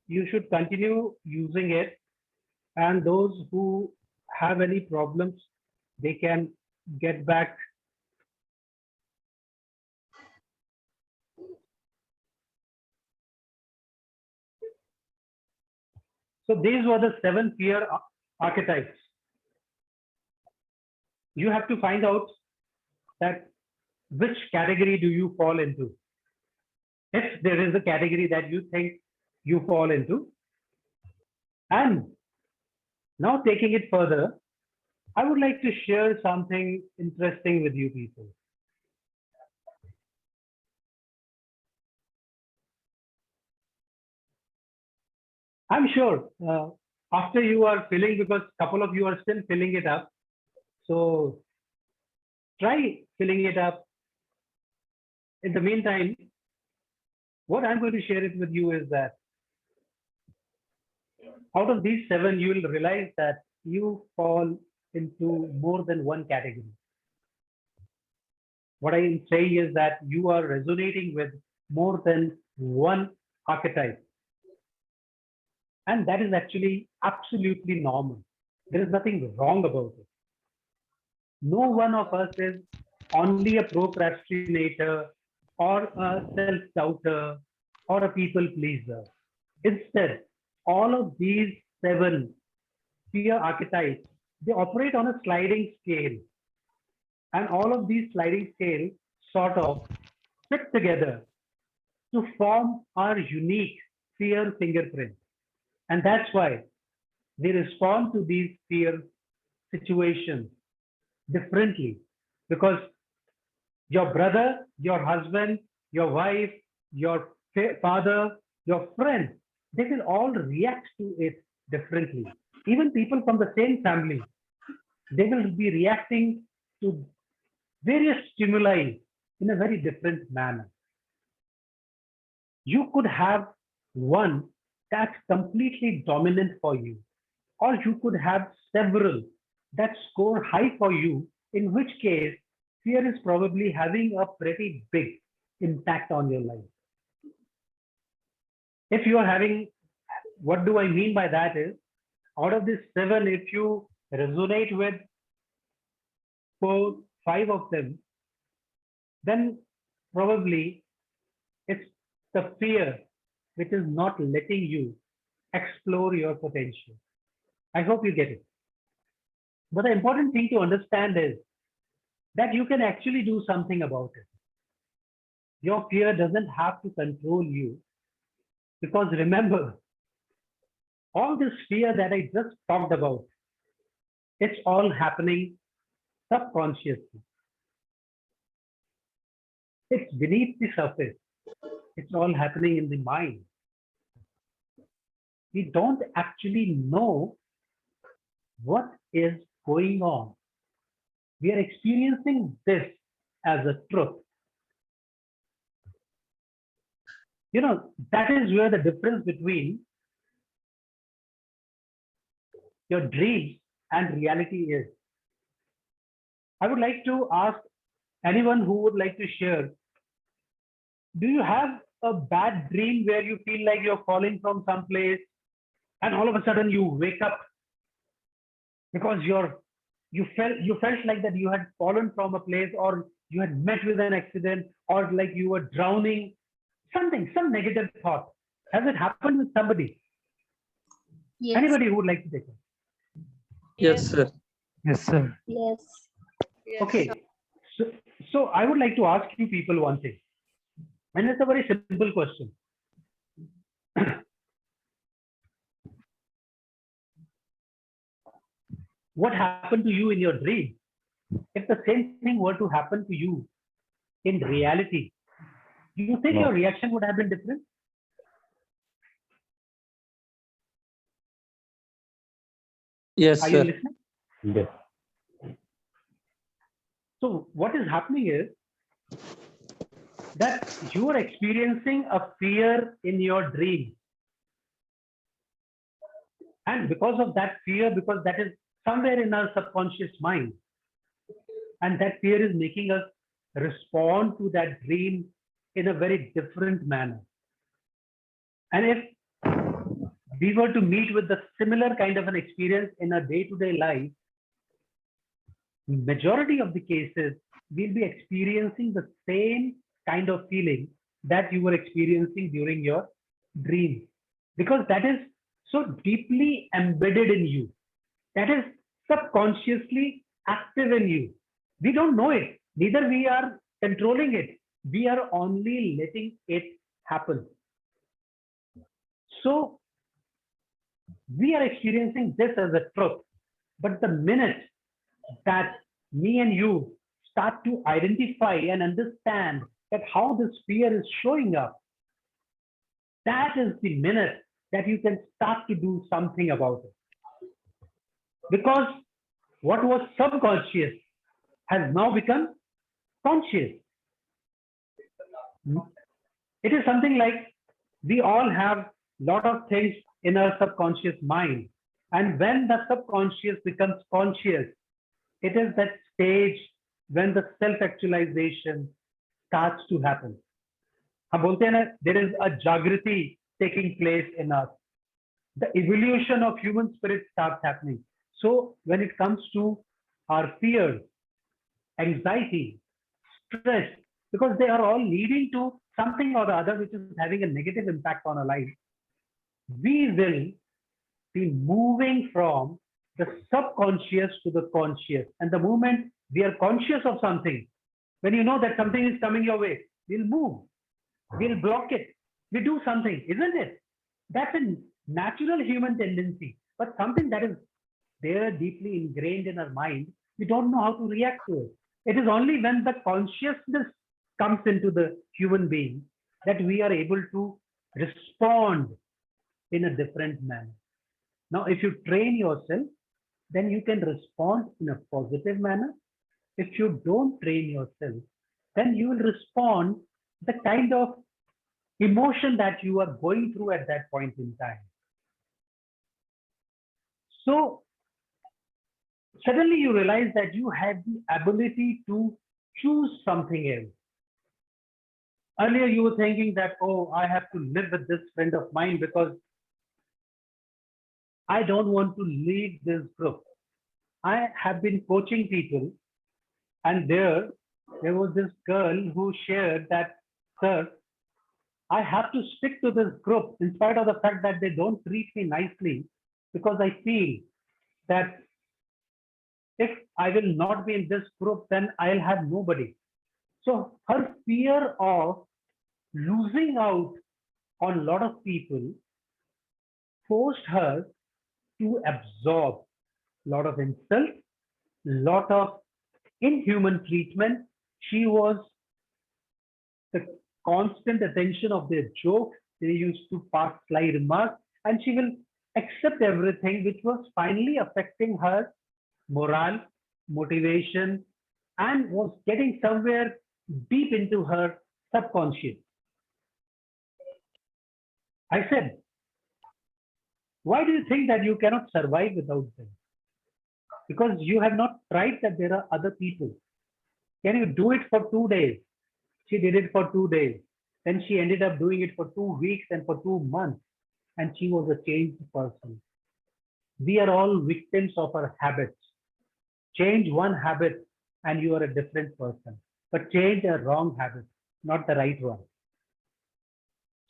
Speaker 3: you should continue using it. And those who have any problems, they can get back. So these were the 7 fear archetypes. You have to find out that which category do you fall into. If there is a category that you think you fall into. And now taking it further, I would like to share something interesting with you people. I'm sure after you are filling, because a couple of you are still filling it up. So try filling it up. In the meantime, what I'm going to share it with you is that out of these 7, you will realize that you fall into more than one category. What I am saying is that you are resonating with more than one archetype. And that is actually absolutely normal. There is nothing wrong about it. No one of us is only a procrastinator or a self-doubter or a people pleaser. Instead, all of these 7 fear archetypes, they operate on a sliding scale. And all of these sliding scales sort of fit together to form our unique fear fingerprint. And that's why they respond to these fear situations differently. Because your brother, your husband, your wife, your father, your friend, they will all react to it differently. Even people from the same family, they will be reacting to various stimuli in a very different manner. You could have one that's completely dominant for you, or you could have several that score high for you, in which case fear is probably having a pretty big impact on your life. If you are having, what do I mean by that is, out of these 7, if you resonate with 4, 5 of them, then probably it's the fear which is not letting you explore your potential. I hope you get it. But the important thing to understand is that you can actually do something about it. Your fear doesn't have to control you, because remember, all this fear that I just talked about, it's all happening subconsciously. It's beneath the surface. It's all happening in the mind. we don't actually know what is going on. We are experiencing this as a truth. You know, that is where the difference between your dreams and reality is. I would like to ask anyone who would like to share, do you have a bad dream where you feel like you're falling from some place and all of a sudden you wake up because you felt like that you had fallen from a place, or you had met with an accident, or like you were drowning, some negative thought? Has it happened with somebody?
Speaker 7: Yes.
Speaker 3: Anybody who would like to take it?
Speaker 8: Yes, sir.
Speaker 3: Yes, sir.
Speaker 7: Yes.
Speaker 3: Okay. So I would like to ask you people one thing. And it's a very simple question. What happened to you in your dream? If the same thing were to happen to you in reality, do you think your reaction would have been different?
Speaker 8: Yes,
Speaker 3: Are you
Speaker 8: sir.
Speaker 3: listening? Yes. So what is happening is that you are experiencing a fear in your dream. And because of that fear, because that is somewhere in our subconscious mind, and that fear is making us respond to that dream in a very different manner. And if we were to meet with the similar kind of an experience in a day-to-day life, majority of the cases, we'll be experiencing the same kind of feeling that you were experiencing during your dream, because that is so deeply embedded in you. That is subconsciously active in you. We don't know it, neither we are controlling it. We are only letting it happen. So we are experiencing this as a truth. But the minute that me and you start to identify and understand that how this fear is showing up, that is the minute that you can start to do something about it. Because what was subconscious has now become conscious. It is something like we all have a lot of things in our subconscious mind. And when the subconscious becomes conscious, it is that stage when the self-actualization starts to happen. हम बोलते हैं ना, there is a jagriti taking place in us. The evolution of human spirit starts happening. So when it comes to our fears, anxiety, stress, because they are all leading to something or the other which is having a negative impact on our life, we will be moving from the subconscious to the conscious. And the moment we are conscious of something, when you know that something is coming your way, we'll move, we'll block it, we do something, isn't it? That's a natural human tendency, but something that is there deeply ingrained in our mind, we don't know how to react to it. It is only when the consciousness comes into the human being that we are able to respond in a different manner. Now, if you train yourself, then you can respond in a positive manner. If you don't train yourself, then you will respond the kind of emotion that you are going through at that point in time. So suddenly you realize that you have the ability to choose something else. Earlier you were thinking that, oh, I have to live with this friend of mine because I don't want to leave this group. I have been coaching people, and there was this girl who shared that, sir, I have to stick to this group in spite of the fact that they don't treat me nicely, because I feel that if I will not be in this group, then I'll have nobody. So her fear of losing out on a lot of people forced her to absorb a lot of insult, lot of inhuman treatment. She was the constant attention of their jokes. They used to pass sly remarks, and she will accept everything which was finally affecting her morale, motivation, and was getting somewhere deep into her subconscious. I said, why do you think that you cannot survive without them? Because you have not tried that there are other people. Can you do it for 2 days? She did it for 2 days. Then she ended up doing it for 2 weeks and for 2 months. And she was a changed person. We are all victims of our habits. Change one habit and you are a different person. But change a wrong habit, not the right one.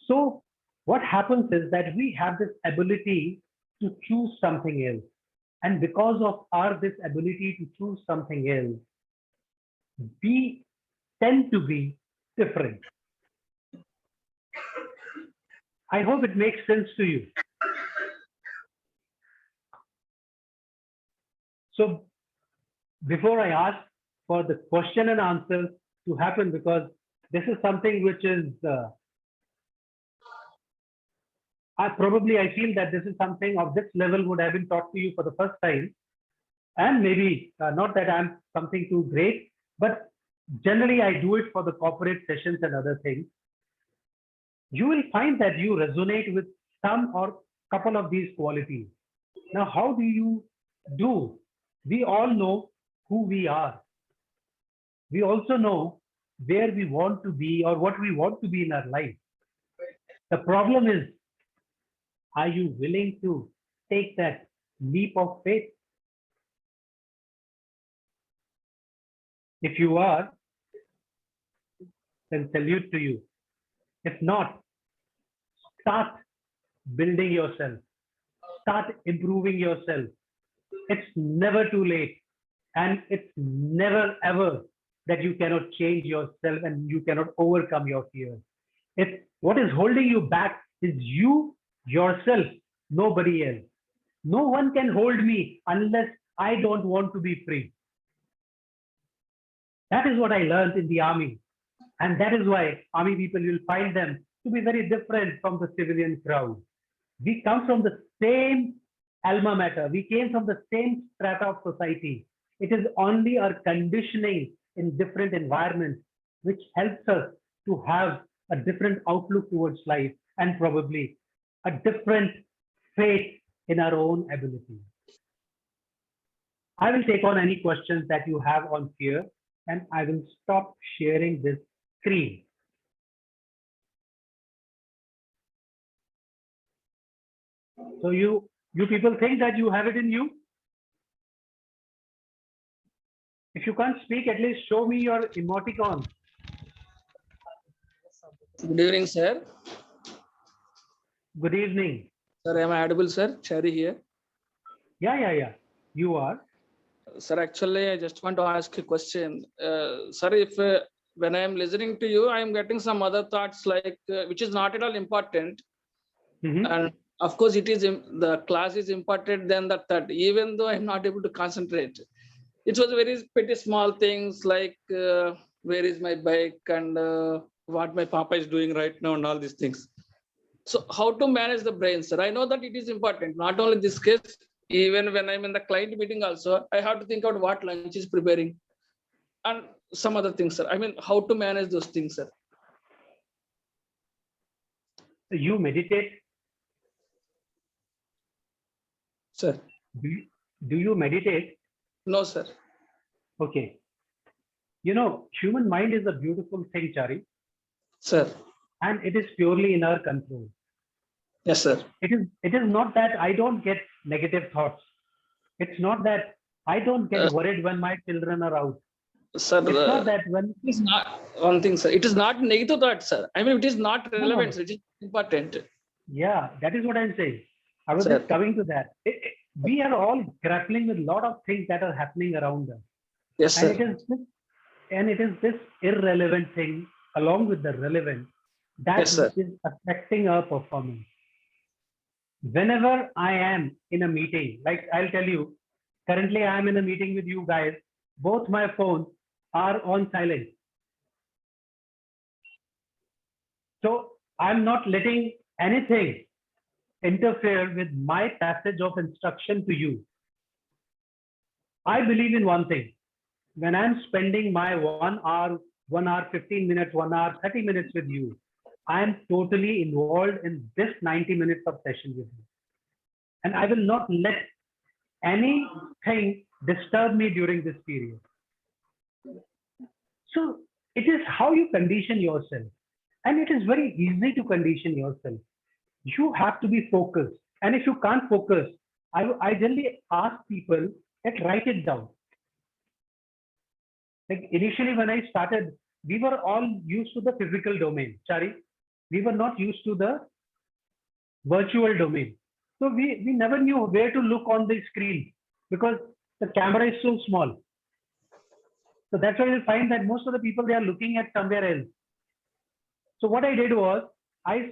Speaker 3: So what happens is that we have this ability to choose something else. And because of our this ability to choose something else, we tend to be different. I hope it makes sense to you. So before I ask for the question and answer to happen, because this is something which is, I feel that this is something of this level would have been taught to you for the first time. And maybe not that I'm something too great, but generally I do it for the corporate sessions and other things. You will find that you resonate with some or couple of these qualities. Now, how do you do? We all know who we are. We also know where we want to be or what we want to be in our life. The problem is, are you willing to take that leap of faith? If you are, then salute to you. If not, start building yourself. Start improving yourself. It's never too late. And it's never ever that you cannot change yourself and you cannot overcome your fears. If what is holding you back is you yourself, nobody else. No one can hold me unless I don't want to be free. That is what I learned in the army. And that is why army people, you'll find them to be very different from the civilian crowd. We come from the same alma mater. We came from the same strata of society. It is only our conditioning in different environments which helps us to have a different outlook towards life and probably a different faith in our own ability. I will take on any questions that you have on fear, and I will stop sharing this screen. So you people think that you have it in you? If you can't speak, at least show me your emoticon.
Speaker 8: Good evening, sir.
Speaker 3: Good evening.
Speaker 8: Sir, am I audible, sir? Chari here.
Speaker 3: Yeah. You are.
Speaker 8: Sir, actually, I just want to ask a question. Sir, if when I am listening to you, I am getting some other thoughts like which is not at all important. And of course, it is the class is important than the third, even though I'm not able to concentrate. It was very pretty small things like where is my bike and what my papa is doing right now and all these things. So how to manage the brain, sir? I know that it is important, not only this case, even when I'm in the client meeting also, I have to think out what lunch is preparing and some other things, sir. I mean, how to manage those things, sir?
Speaker 3: You meditate?
Speaker 8: Sir?
Speaker 3: Do you meditate?
Speaker 8: No, sir.
Speaker 3: Okay. You know, human mind is a beautiful thing, Chari.
Speaker 8: Sir.
Speaker 3: And it is purely in our control.
Speaker 8: Yes, sir.
Speaker 3: It is not that I don't get negative thoughts. It's not that I don't get worried when my children are out.
Speaker 8: Sir,
Speaker 3: it's not that when
Speaker 8: it is not one thing, sir. It is not negative thought, sir. I mean, it is not relevant.
Speaker 3: No.
Speaker 8: It is important.
Speaker 3: Yeah, that is what I'm saying. I was
Speaker 8: Sir.
Speaker 3: just coming to that. We are all grappling with a lot of things that are happening around us.
Speaker 8: Yes, sir.
Speaker 3: And it is this irrelevant thing along with the relevant that
Speaker 8: Yes, sir.
Speaker 3: is affecting our performance. Whenever I am in a meeting, like I'll tell you, currently I am in a meeting with you guys, both my phones are on silent. So I'm not letting anything interfere with my passage of instruction to you. I believe in one thing. When I'm spending my 1 hour, 1 hour, 15 minutes, 1 hour, 30 minutes with you, I'm totally involved in this 90 minutes of session with you. And I will not let anything disturb me during this period. So it is how you condition yourself. And it is very easy to condition yourself. You have to be focused. And if you can't focus, I generally ask people that write it down. Like initially when I started, we were all used to the physical domain, Chari. We were not used to the virtual domain. So we never knew where to look on the screen because the camera is so small. So that's why you'll find that most of the people, they are looking at somewhere else. So what I did was, I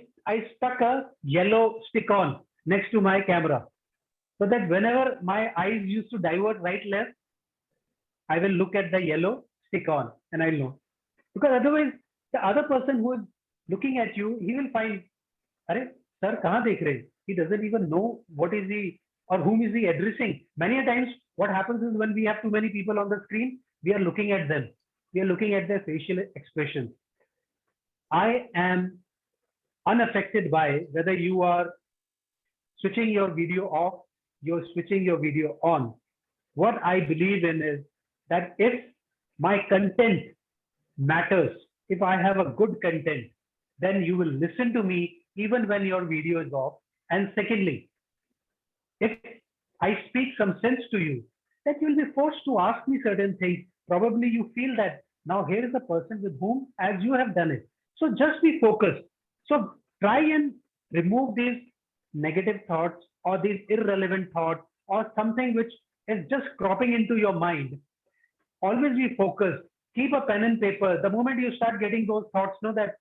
Speaker 3: stuck a yellow stick-on next to my camera so that whenever my eyes used to divert right, left, I will look at the yellow stick-on and I'll know. Because otherwise, the other person who is looking at you, he will find, Arey, sir, kahan dekh rahe? He doesn't even know what is he or whom is he addressing. Many a times, what happens is when we have too many people on the screen, we are looking at them. We are looking at their facial expressions. I am unaffected by whether you are switching your video off, you're switching your video on. What I believe in is that if my content matters, if I have a good content, then you will listen to me even when your video is off. And secondly, if I speak some sense to you, then you will be forced to ask me certain things. Probably you feel that now here is a person with whom as you have done it. So just be focused. So try and remove these negative thoughts or these irrelevant thoughts or something which is just cropping into your mind. Always be focused. Keep a pen and paper. The moment you start getting those thoughts, know that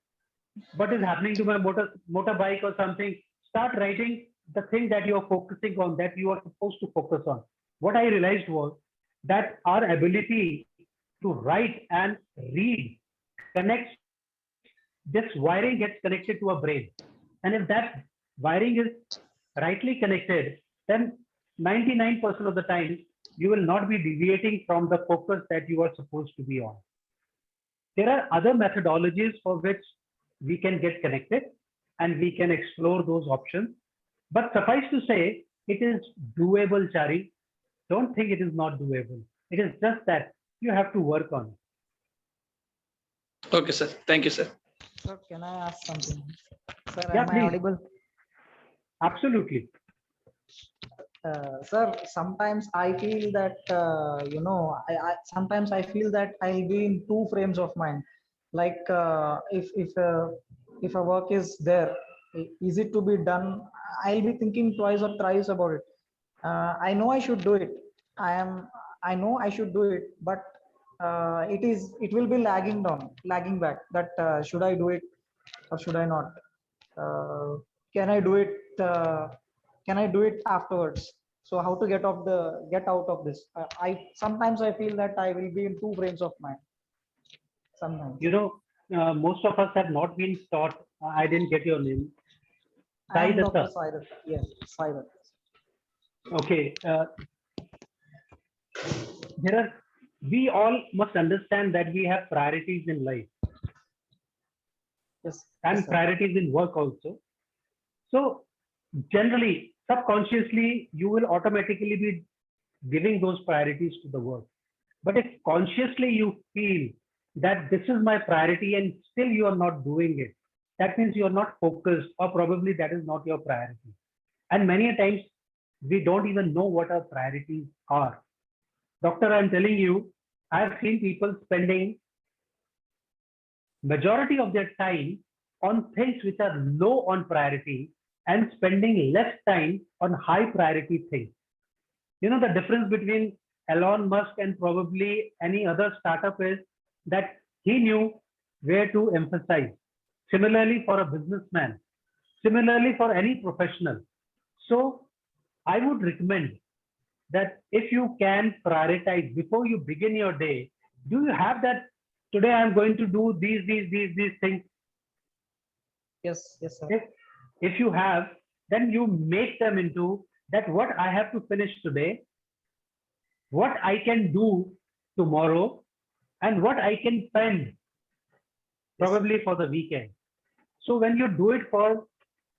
Speaker 3: what is happening to my motorbike or something, start writing the thing that you are focusing on, that you are supposed to focus on. What I realized was that our ability to write and read connects, this wiring gets connected to a brain. And if that wiring is rightly connected, then 99% of the time, you will not be deviating from the focus that you are supposed to be on. There are other methodologies for which we can get connected and we can explore those options. But suffice to say, it is doable, Chari. Don't think it is not doable. It is just that you have to work on it.
Speaker 8: Okay, sir. Thank you, sir.
Speaker 9: Sir, can I ask something? Sir,
Speaker 3: Yeah,
Speaker 9: am I
Speaker 3: please.
Speaker 9: audible?
Speaker 3: Absolutely.
Speaker 9: Sir, sometimes I feel that, sometimes I feel that I'll be in two frames of mind. Like if a work is there, is it to be done? I'll be thinking twice or thrice about it. I know I should do it. I know I should do it, but it will be lagging back. That should I do it or should I not? Can I do it? Can I do it afterwards? So how to get out of this? Sometimes I feel that I will be in two frames of mind. Sometimes.
Speaker 3: You know, most of us have not been taught. I didn't get your name.
Speaker 9: I am Dr.
Speaker 3: Sai
Speaker 9: Sai Datta. Yes, Sai Datta.
Speaker 3: Okay. We all must understand that we have priorities in life
Speaker 9: Yes.
Speaker 3: and
Speaker 9: yes, sir.
Speaker 3: priorities in work also. So generally, subconsciously, you will automatically be giving those priorities to the work. But if consciously you feel that this is my priority and still you are not doing it, that means you are not focused, or probably that is not your priority. And many a times we don't even know what our priorities are. Doctor, I'm telling you, I have seen people spending majority of their time on things which are low on priority and spending less time on high priority things. You know, the difference between Elon Musk and probably any other startup is that he knew where to emphasize. Similarly for a businessman, similarly for any professional. So I would recommend that if you can prioritize before you begin your day, do you have that today I'm going to do these things?
Speaker 9: Yes, yes, sir.
Speaker 3: If you have, then you make them into that what I have to finish today, what I can do tomorrow, and what I can spend probably for the weekend. So when you do it for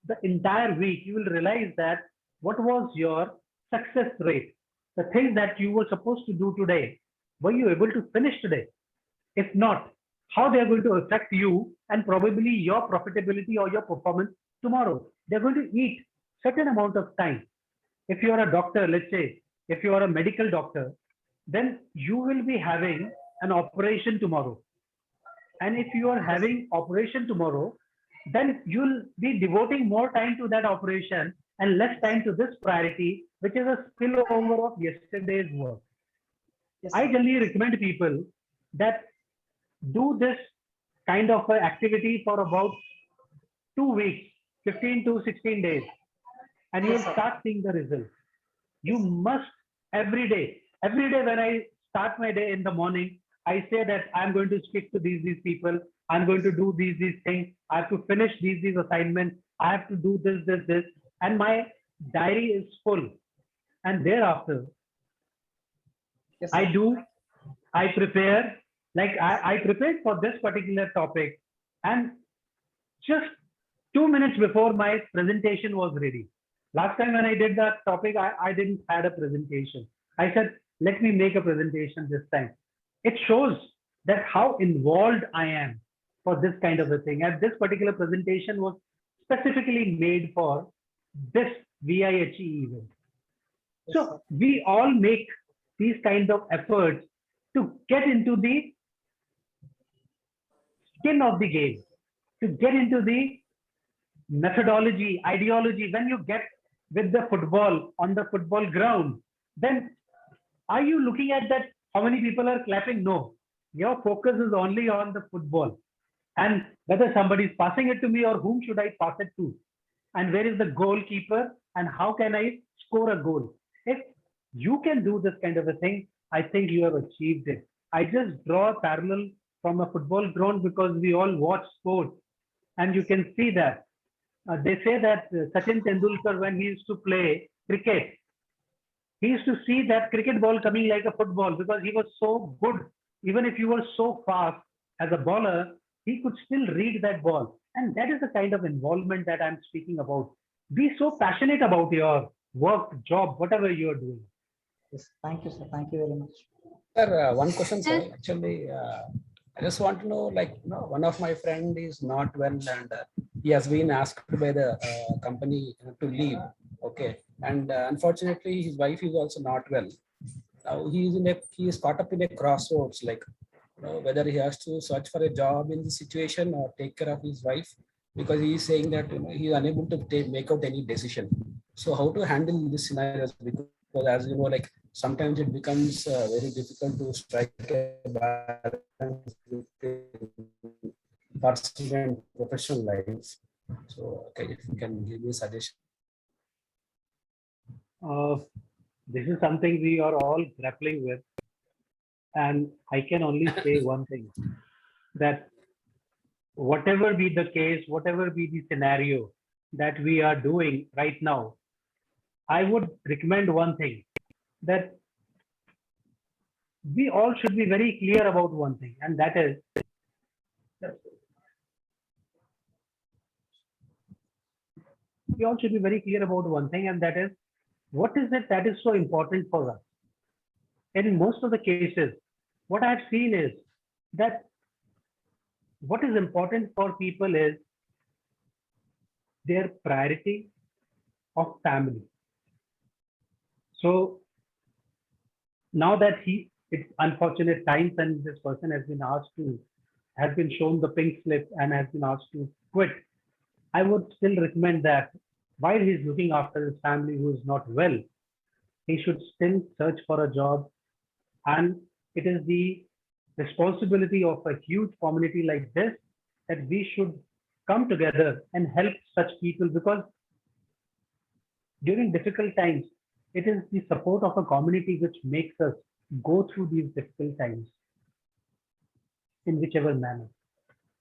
Speaker 3: the entire week, you will realize that what was your success rate? The things that you were supposed to do today, were you able to finish today? If not, how they are going to affect you and probably your profitability or your performance tomorrow. They're going to eat certain amount of time. If you are a doctor, let's say, if you are a medical doctor, then you will be having an operation tomorrow. And if you are having operation tomorrow, then you'll be devoting more time to that operation and less time to this priority, which is a spillover of yesterday's work.
Speaker 9: Yes,
Speaker 3: I
Speaker 9: sir.
Speaker 3: generally recommend people that do this kind of a activity for about 2 weeks, 15 to 16 days, and you will
Speaker 9: Yes, sir.
Speaker 3: start seeing the results. You must every day when I start my day in the morning, I say that I'm going to speak to these people. I'm going to do these things. I have to finish these assignments. I have to do this, and my diary is full. And thereafter,
Speaker 9: Yes,
Speaker 3: I
Speaker 9: sir.
Speaker 3: prepare, like I prepared for this particular topic, and just 2 minutes before my presentation was ready. Last time when I did that topic, I didn't had a presentation. I said, let me make a presentation this time. It shows that how involved I am for this kind of a thing. And this particular presentation was specifically made for this VIHE event.
Speaker 9: Yes, sir.
Speaker 3: So we all make these kinds of efforts to get into the skin of the game, to get into the methodology, ideology. When you get with the football on the football ground, then are you looking at that? How many people are clapping? No, your focus is only on the football and whether somebody is passing it to me or whom should I pass it to, and where is the goalkeeper and how can I score a goal. If you can do this kind of a thing, I think you have achieved it. I just draw a parallel from a football ground because we all watch sports, and you can see that they say that Sachin Tendulkar, when he used to play cricket, he used to see that cricket ball coming like a football because he was so good. Even if you were so fast as a bowler, he could still read that ball. And that is the kind of involvement that I'm speaking about. Be so passionate about your work, job, whatever you are doing.
Speaker 9: Yes, thank you, sir. Thank you very much.
Speaker 4: Sir, one question, sir. Actually, I just want to know, like, one of my friend is not well and he has been asked by the company to leave. Okay. And unfortunately, his wife is also not well. Now he is caught up in a crossroads, like, whether he has to search for a job in this situation or take care of his wife, because he is saying that he is unable to make out any decision. So how to handle this scenario? Because as you know, like sometimes it becomes very difficult to strike a balance between personal and professional life. So okay, if you can give me a suggestion.
Speaker 3: This is something we are all grappling with. And I can only say one thing, that whatever be the case, whatever be the scenario that we are doing right now, I would recommend one thing, that we all should be very clear about one thing, and that is we all should be very clear about one thing, and that is what is it that is so important for us. And in most of the cases, what I've seen is that what is important for people is their priority of family. So now that it's unfortunate times and this person has been shown the pink slip and has been asked to quit, I would still recommend that while he's looking after his family who is not well, he should still search for a job. And it is the responsibility of a huge community like this that we should come together and help such people, because during difficult times, it is the support of a community which makes us go through these difficult times in whichever manner.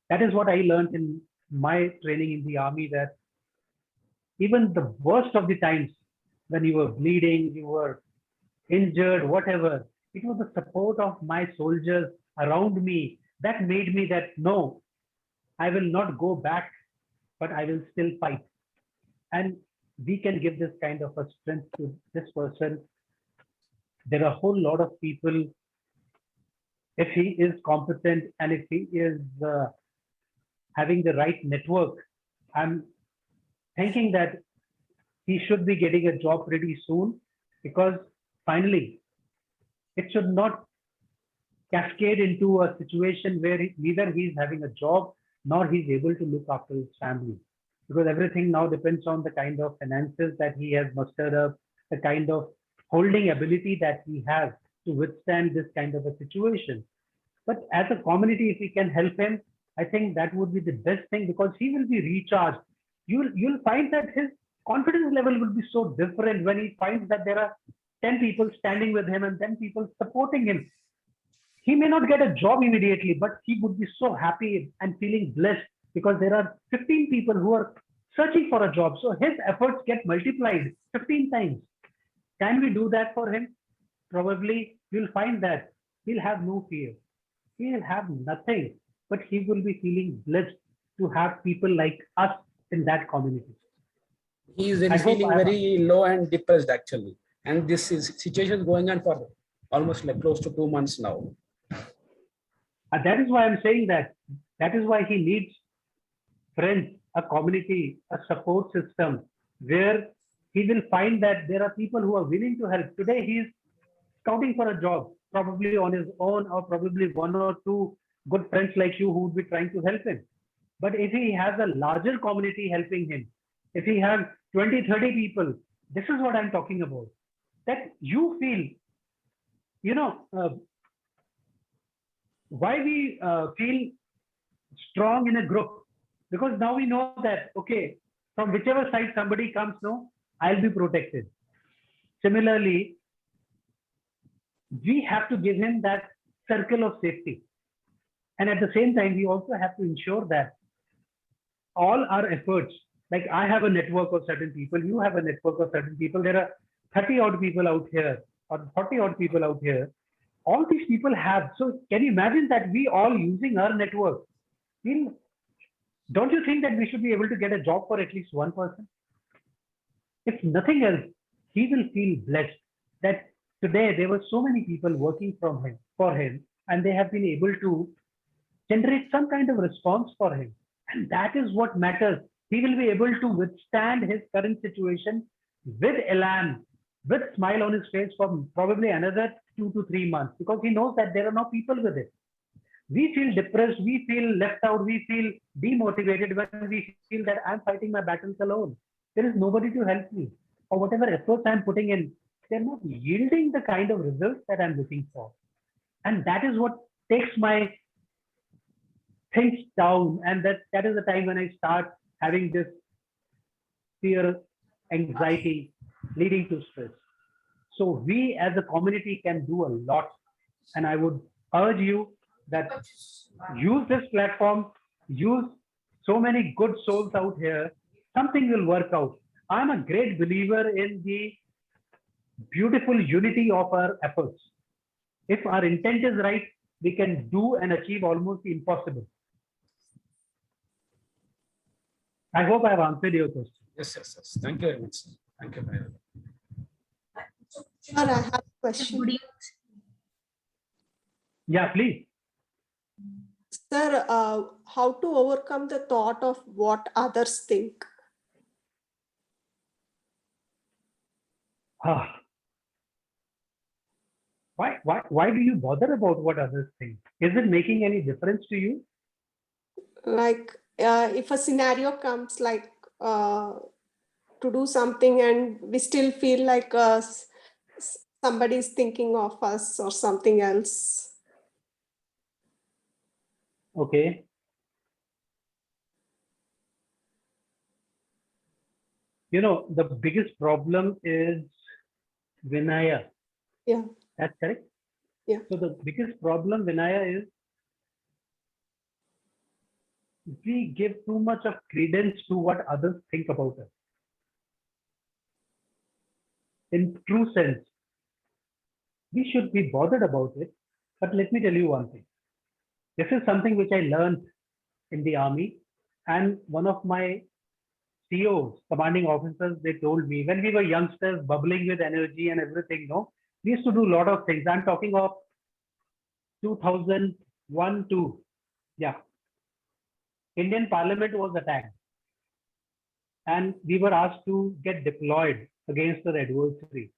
Speaker 3: That is what I learned in my training in the army, that even the worst of the times when you were bleeding, you were injured, whatever, it was the support of my soldiers around me that made me that no, I will not go back, but I will still fight. And we can give this kind of a strength to this person. There are a whole lot of people, if he is competent and if he is having the right network, I'm thinking that he should be getting a job pretty soon, because finally, it should not cascade into a situation where neither he's having a job nor he's able to look after his family. Because everything now depends on the kind of finances that he has mustered up, the kind of holding ability that he has to withstand this kind of a situation. But as a community, if we can help him, I think that would be the best thing, because he will be recharged. You'll find that his confidence level will be so different when he finds that there are 10 people standing with him and 10 people supporting him. He may not get a job immediately, but he would be so happy and feeling blessed because there are 15 people who are searching for a job. So his efforts get multiplied 15 times. Can we do that for him? Probably you'll find that he'll have no fear. He'll have nothing, but he will be feeling blessed to have people like us in that community.
Speaker 4: He is
Speaker 3: I hope
Speaker 4: feeling very low and depressed actually. And this is situation going on for almost like close to 2 months now.
Speaker 3: And that is why I'm saying that. That is why he needs friends, a community, a support system where he will find that there are people who are willing to help. Today he is scouting for a job, probably on his own, or probably one or two good friends like you who would be trying to help him. But if he has a larger community helping him, if he has 20, 30 people, this is what I'm talking about. That you feel, why we feel strong in a group, because now we know that, okay, from whichever side somebody comes, no, I'll be protected. Similarly, we have to give him that circle of safety. And at the same time, we also have to ensure that all our efforts, like I have a network of certain people, you have a network of certain people, there are 30 odd people out here or 40 odd people out here. All these people have. So can you imagine that we all using our network? Don't you think that we should be able to get a job for at least one person? If nothing else, he will feel blessed that today there were so many people working for him, and they have been able to generate some kind of response for him. And that is what matters. He will be able to withstand his current situation with elan, with smile on his face for probably another 2 to 3 months, because he knows that there are no people with it. We feel depressed, we feel left out, we feel demotivated when we feel that I'm fighting my battles alone. There is nobody to help me, or whatever efforts I'm putting in, they're not yielding the kind of results that I'm looking for. And that is what takes my things down. And that is the time when I start having this fear, anxiety, leading to stress. So we as a community can do a lot. And I would urge you that use this platform, use so many good souls out here, something will work out. I'm a great believer in the beautiful unity of our efforts. If our intent is right, we can do and achieve almost the impossible. I hope I have answered your question.
Speaker 4: Yes. Thank you very much. Thank you very much.
Speaker 10: Sir, I have a question.
Speaker 3: Yeah, please.
Speaker 10: Sir, how to overcome the thought of what others think?
Speaker 3: Why do you bother about what others think? Is it making any difference to you?
Speaker 10: Like if a scenario comes like to do something and we still feel like somebody's thinking of us or something else.
Speaker 3: Okay. The biggest problem is Vinaya.
Speaker 10: Yeah.
Speaker 3: That's correct?
Speaker 10: Yeah.
Speaker 3: So the biggest problem, Vinaya, is we give too much of credence to what others think about us. in true sense, we should be bothered about it. But let me tell you one thing. This is something which I learned in the army, and one of my COs, commanding officers, they told me when we were youngsters, bubbling with energy and everything, no, we used to do a lot of things. I'm talking of 2001, 2. Yeah. Indian Parliament was attacked, and we were asked to get deployed against the adversary.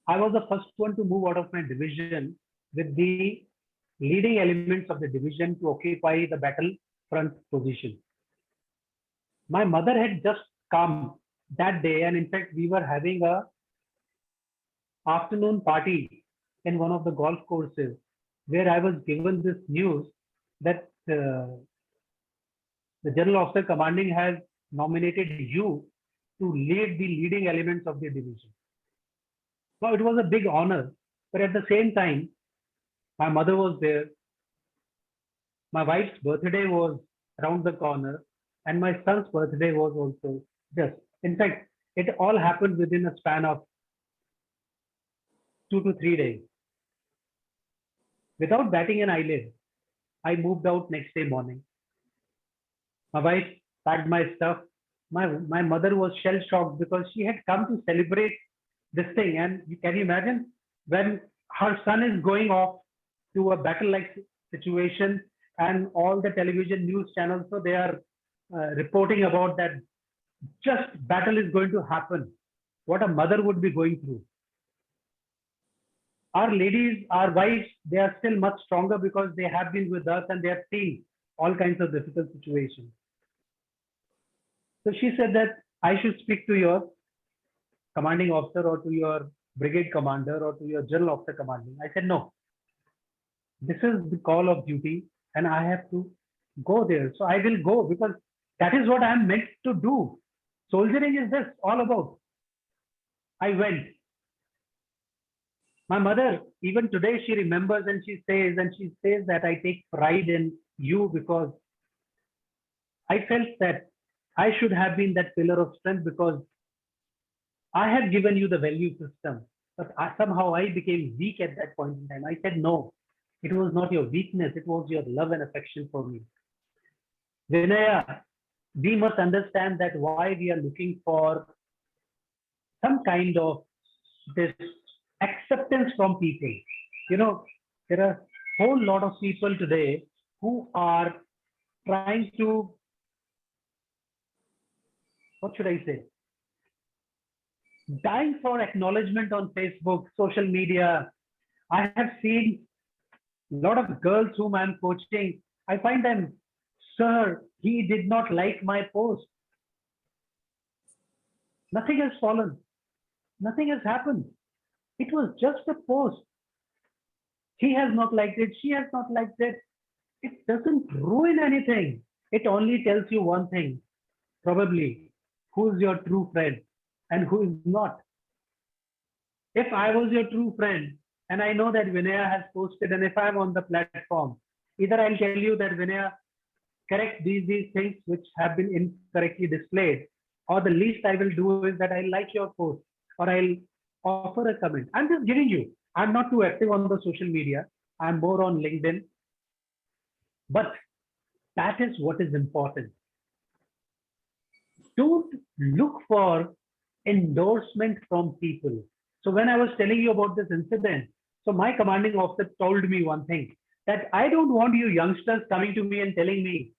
Speaker 3: I was the first one to move out of my division with the leading elements of the division to occupy the battlefront position. My mother had just come that day, and in fact, we were having a afternoon party in one of the golf courses where I was given this news that the general officer commanding has nominated you to lead the leading elements of the division. Now, it was a big honor, but at the same time, my mother was there. My wife's birthday was around the corner, and my son's birthday was also just. In fact, it all happened within a span of 2 to 3 days. Without batting an eyelid, I moved out next day morning. My wife packed my stuff. My mother was shell-shocked because she had come to celebrate this thing. And can you imagine when her son is going off to a battle-like situation, and all the television news channels, so they are reporting about that just battle is going to happen. What a mother would be going through. Our ladies, our wives, they are still much stronger because they have been with us and they have seen all kinds of difficult situations. So she said that I should speak to your commanding officer or to your brigade commander or to your general officer commanding. I said, no, this is the call of duty and I have to go there. So I will go because that is what I am meant to do. Soldiering is this all about. I went. My mother, even today, she remembers and she says that I take pride in you because I felt that I should have been that pillar of strength because I had given you the value system, but somehow I became weak at that point in time. I said, no, it was not your weakness. It was your love and affection for me. Vinaya, we must understand that why we are looking for some kind of this acceptance from people. You know, there are a whole lot of people today who are trying to, what should I say? Dying for acknowledgement on Facebook, social media. I have seen a lot of girls whom I'm coaching. I find them, sir, he did not like my post. Nothing has fallen. Nothing has happened. It was just a post. He has not liked it. She has not liked it. It doesn't ruin anything. It only tells you one thing, probably, who's your true friend and who is not. If I was your true friend and I know that Vinaya has posted, and if I'm on the platform, either I'll tell you that Vinaya, correct these things which have been incorrectly displayed, or the least I will do is that I'll like your post or I'll offer a comment. I'm just giving you. I'm not too active on the social media. I'm more on LinkedIn. But that is what is important. Don't look for endorsement from people. So when I was telling you about this incident, so my commanding officer told me one thing, that I don't want you youngsters coming to me and telling me,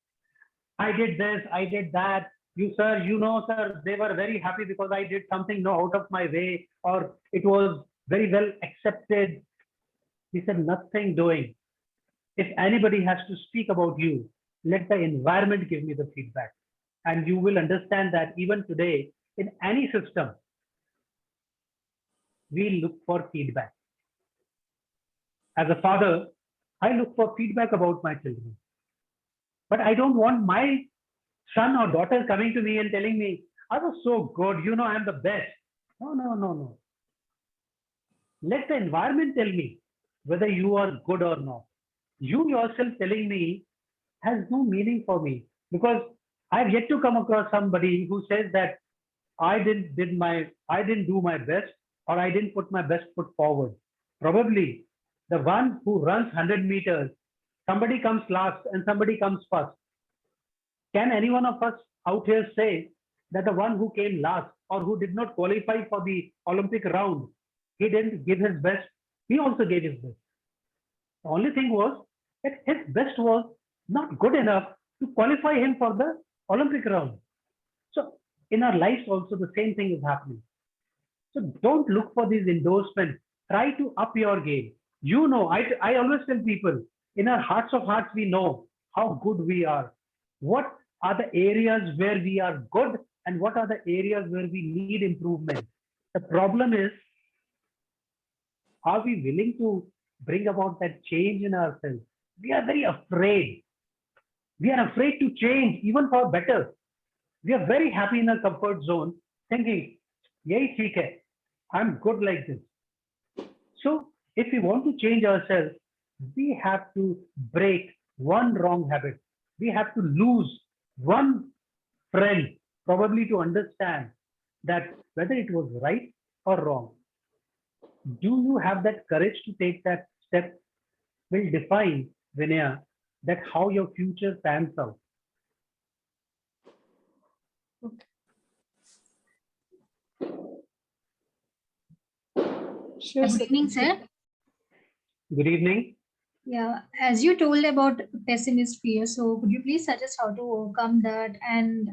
Speaker 3: I did this, I did that. You, sir, you know, sir, they were very happy because I did something out of my way, or it was very well accepted. He said, nothing doing. If anybody has to speak about you, let the environment give me the feedback. And you will understand that even today, in any system, we look for feedback. As a father, I look for feedback about my children. But I don't want my son or daughter coming to me and telling me, I was so good, you know, I'm the best. No, no, no, no. Let the environment tell me whether you are good or not. You yourself telling me has no meaning for me, because I've yet to come across somebody who says that I didn't do my best, or I didn't put my best foot forward. Probably the one who runs 100 meters, somebody comes last and somebody comes first. Can any one of us out here say that the one who came last or who did not qualify for the Olympic round, he didn't give his best? He also gave his best. The only thing was that his best was not good enough to qualify him for the Olympic round. So in our lives also the same thing is happening. So don't look for these endorsements. Try to up your game. You know, I always tell people, in our hearts of hearts, we know how good we are. What are the areas where we are good and what are the areas where we need improvement? The problem is, are we willing to bring about that change in ourselves? We are very afraid. We are afraid to change, even for better. We are very happy in our comfort zone, thinking, yahi theek hai, I'm good like this. So if we want to change ourselves, we have to break one wrong habit. We have to lose one friend, probably to understand that whether it was right or wrong. Do you have that courage to take that step? Will define, Vinaya, that how your future pans out.
Speaker 10: Sure,
Speaker 7: Good
Speaker 10: sir.
Speaker 7: evening, sir.
Speaker 3: Good evening.
Speaker 7: Yeah, as you told about pessimist fear, so could you please suggest how to overcome that? And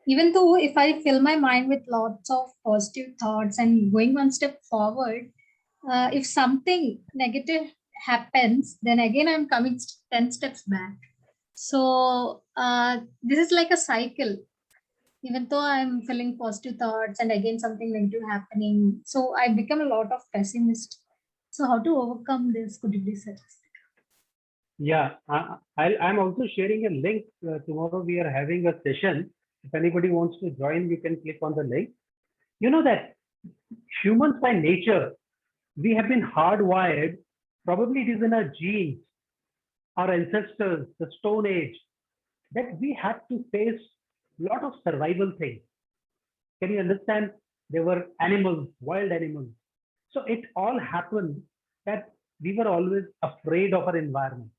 Speaker 7: even though if I fill my mind with lots of positive thoughts and going one step forward, if something negative happens, then again I'm coming 10 steps back. So this is like a cycle. Even though I'm feeling positive thoughts and again something negative happening, so I become a lot of pessimist. So how to overcome this? Could you please suggest?
Speaker 3: Yeah, I'm also sharing a link. Tomorrow we are having a session. If anybody wants to join, you can click on the link. You know that humans by nature, we have been hardwired. Probably it is in our genes, our ancestors, the Stone Age, that we had to face a lot of survival things. Can you understand? There were animals, wild animals. So it all happened that we were always afraid of our environment.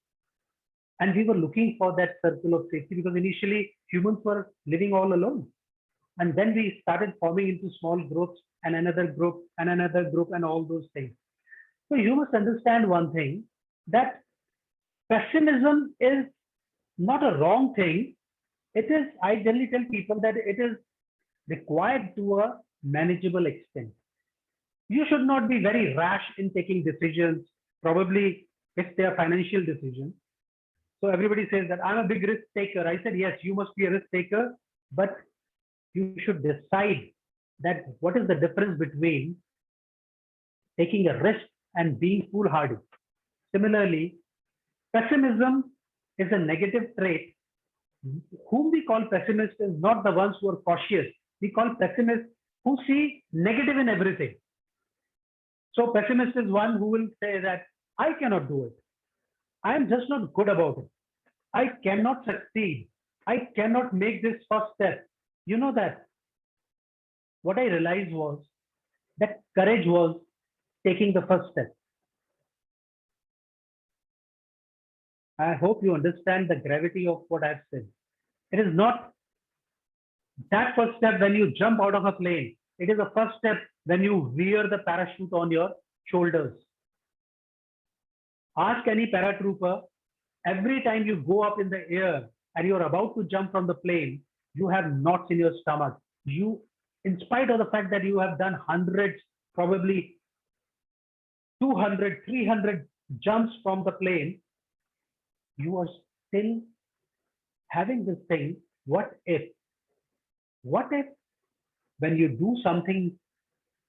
Speaker 3: And we were looking for that circle of safety because initially humans were living all alone. And then we started forming into small groups and another group and another group and all those things. So you must understand one thing, that pessimism is not a wrong thing. It is, I generally tell people that it is required to a manageable extent. You should not be very rash in taking decisions, probably if they are financial decisions. So everybody says that I'm a big risk taker. I said, yes, you must be a risk taker, but you should decide that what is the difference between taking a risk and being foolhardy. Similarly, pessimism is a negative trait. Whom we call pessimists is not the ones who are cautious. We call pessimists who see negative in everything. So pessimist is one who will say that I cannot do it. I am just not good about it. I cannot succeed. I cannot make this first step. You know that what I realized was that courage was taking the first step. I hope you understand the gravity of what I've said. It is not that first step when you jump out of a plane. It is the first step when you wear the parachute on your shoulders. Ask any paratrooper, every time you go up in the air and you're about to jump from the plane, you have knots in your stomach. You, in spite of the fact that you have done hundreds, probably 200, 300 jumps from the plane, you are still having this thing, what if? What if when you do something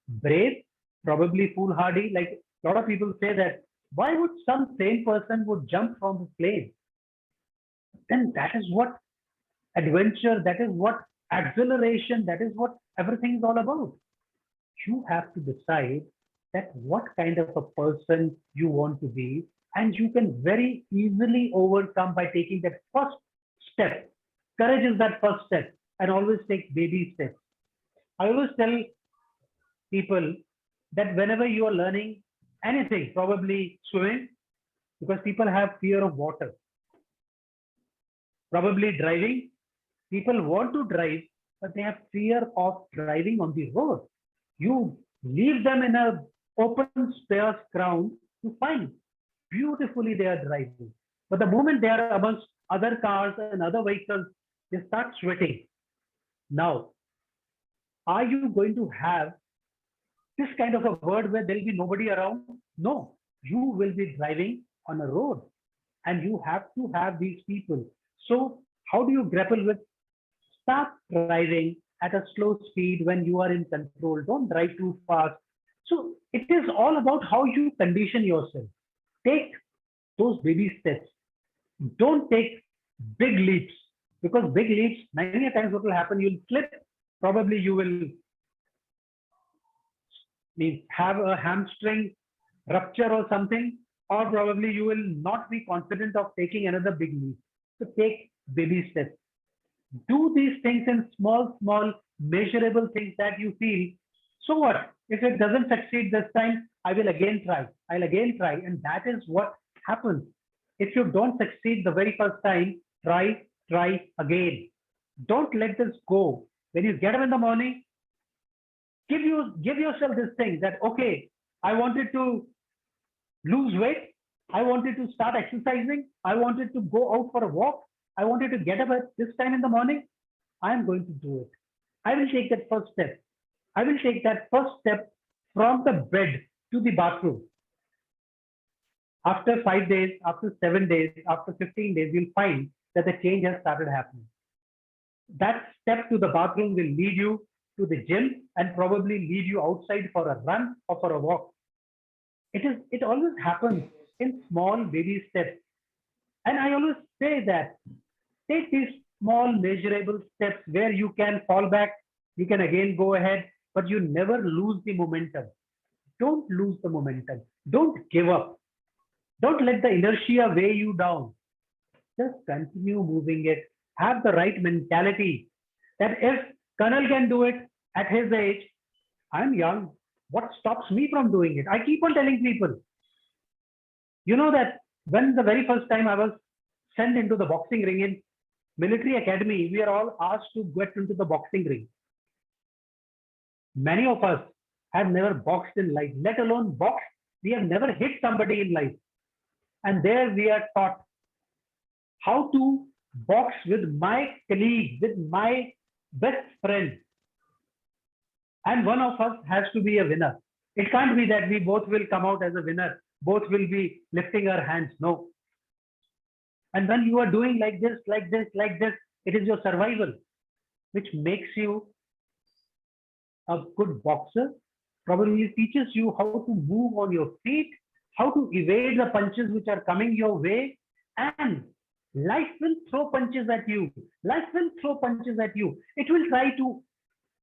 Speaker 3: brave, probably foolhardy, like a lot of people say that, why would some sane person would jump from the plane? Then that is what adventure, that is what exhilaration, that is what everything is all about. You have to decide that what kind of a person you want to be, and you can very easily overcome by taking that first step. Courage is that first step, and always take baby steps. I always tell people that whenever you are learning anything, probably swimming, because people have fear of water. Probably driving, people want to drive, but they have fear of driving on the road. You leave them in a open space ground to find beautifully they are driving. But the moment they are amongst other cars and other vehicles, they start sweating. Now, are you going to have this kind of a word where there will be nobody around? No, you will be driving on a road and you have to have these people. So how do you grapple with? Start driving at a slow speed when you are in control. Don't drive too fast. So it is all about how you condition yourself. Take those baby steps. Don't take big leaps, because big leaps, many a times what will happen, you'll slip. Probably you will have a hamstring rupture or something, or probably you will not be confident of taking another big leap. So take baby steps. Do these things in small, measurable things that you feel. So what? If it doesn't succeed this time, I will again try. I'll again try. And that is what happens. If you don't succeed the very first time, try again. Don't let this go. When you get up in the morning, give yourself this thing that, okay, I wanted to lose weight. I wanted to start exercising. I wanted to go out for a walk. I wanted to get up at this time in the morning. I am going to do it. I will take that first step. I will take that first step from the bed to the bathroom. After 5 days, after 7 days, after 15 days, you'll find that the change has started happening. That step to the bathroom will lead you to the gym and probably lead you outside for a run or for a walk. It always happens in small baby steps. And I always say that take these small measurable steps where you can fall back, you can again go ahead, but you never lose the momentum. Don't lose the momentum. Don't give up. Don't let the inertia weigh you down. Just continue moving it. Have the right mentality that if Colonel can do it at his age, I'm young. What stops me from doing it? I keep on telling people, you know that when the very first time I was sent into the boxing ring in military academy, we are all asked to get into the boxing ring. Many of us have never boxed in life, let alone box. We have never hit somebody in life. And there we are taught how to box with my colleague, with my best friend. And one of us has to be a winner. It can't be that we both will come out as a winner. Both will be lifting our hands. No. And when you are doing like this, it is your survival, which makes you a good boxer. Probably teaches you how to move on your feet, how to evade the punches which are coming your way. And life will throw punches at you. Life will throw punches at you. It will try to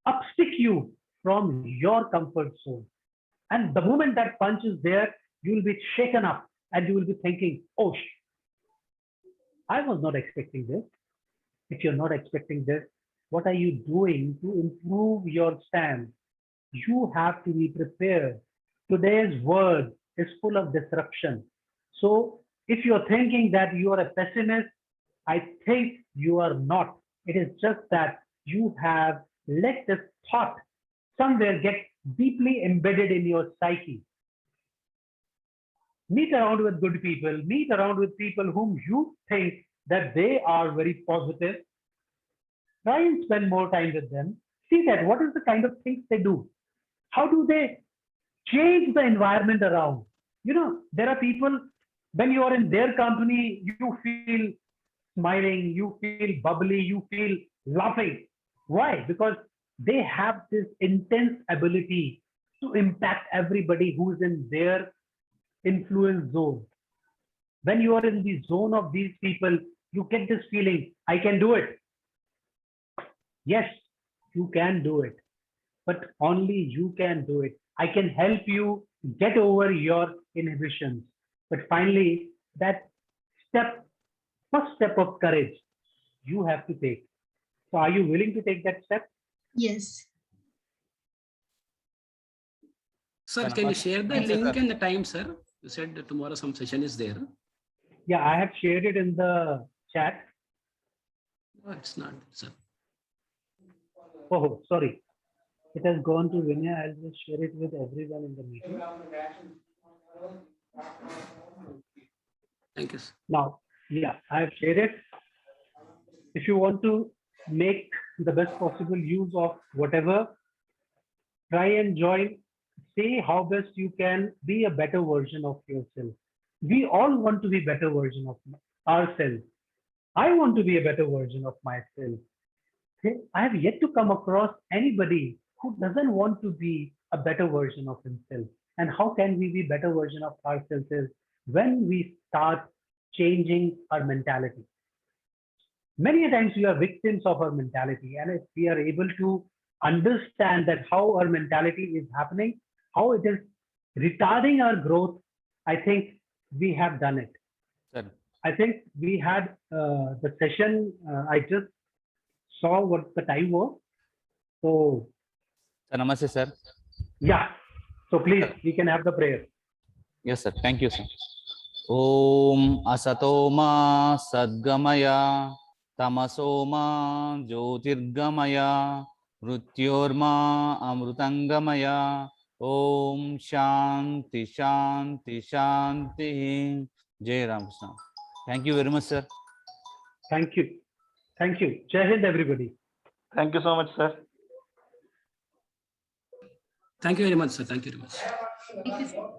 Speaker 3: upstick you from your comfort zone. And the moment that punch is there, you will be shaken up and you will be thinking, oh, I was not expecting this. If you're not expecting this, what are you doing to improve your stand? You have to be prepared. Today's world is full of disruption. So if you're thinking that you are a pessimist, I think you are not. It is just that you have let this thought somewhere get deeply embedded in your psyche. Meet around with good people, meet around with people whom you think that they are very positive. Try and spend more time with them. See that what is the kind of things they do. How do they change the environment around? You know, there are people, when you are in their company, you feel smiling, you feel bubbly, you feel laughing. Why? Because they have this intense ability to impact everybody who is in their influence zone. When you are in the zone of these people, you get this feeling, I can do it. Yes, you can do it, but only you can do it. I can help you get over your inhibitions. But finally, that first step of courage, you have to take. So are you willing to take that step?
Speaker 7: Yes.
Speaker 4: Sir, can you share the link and the time, sir? You said that tomorrow some session is there.
Speaker 3: Yeah, I have shared it in the chat.
Speaker 4: No, it's not, sir.
Speaker 3: Oh, sorry. It has gone to Vinaya. I'll just share it with everyone in the meeting.
Speaker 4: Thank you, sir.
Speaker 3: Now, yeah, I have shared it. If you want to make the best possible use of whatever, try and join. See how best you can be a better version of yourself. We all want to be better version of ourselves. I want to be a better version of myself. I have yet to come across anybody who doesn't want to be a better version of himself. And how can we be better version of ourselves is when we start changing our mentality. Many times we are victims of our mentality, and if we are able to understand that how our mentality is happening, how it is retarding our growth, I think we have done it.
Speaker 11: Sir.
Speaker 3: I think we had the session. I just saw what the time was. So,
Speaker 11: Sir, namaste, sir.
Speaker 3: yeah. So please, we can have the prayer.
Speaker 11: Yes, sir. Thank you, sir. Om Asatoma Sadgamaya Tamasoma Jyotirgamaya Mrityorma Amrutangamaya Om Shanti Shanti Shanti. Jai Ram Krishna. Thank you very much, sir.
Speaker 3: Thank you. Thank you. Jai Hind, everybody.
Speaker 12: Thank you so much, sir.
Speaker 4: Thank you very much, sir. Thank you very much.
Speaker 7: Thank you, sir.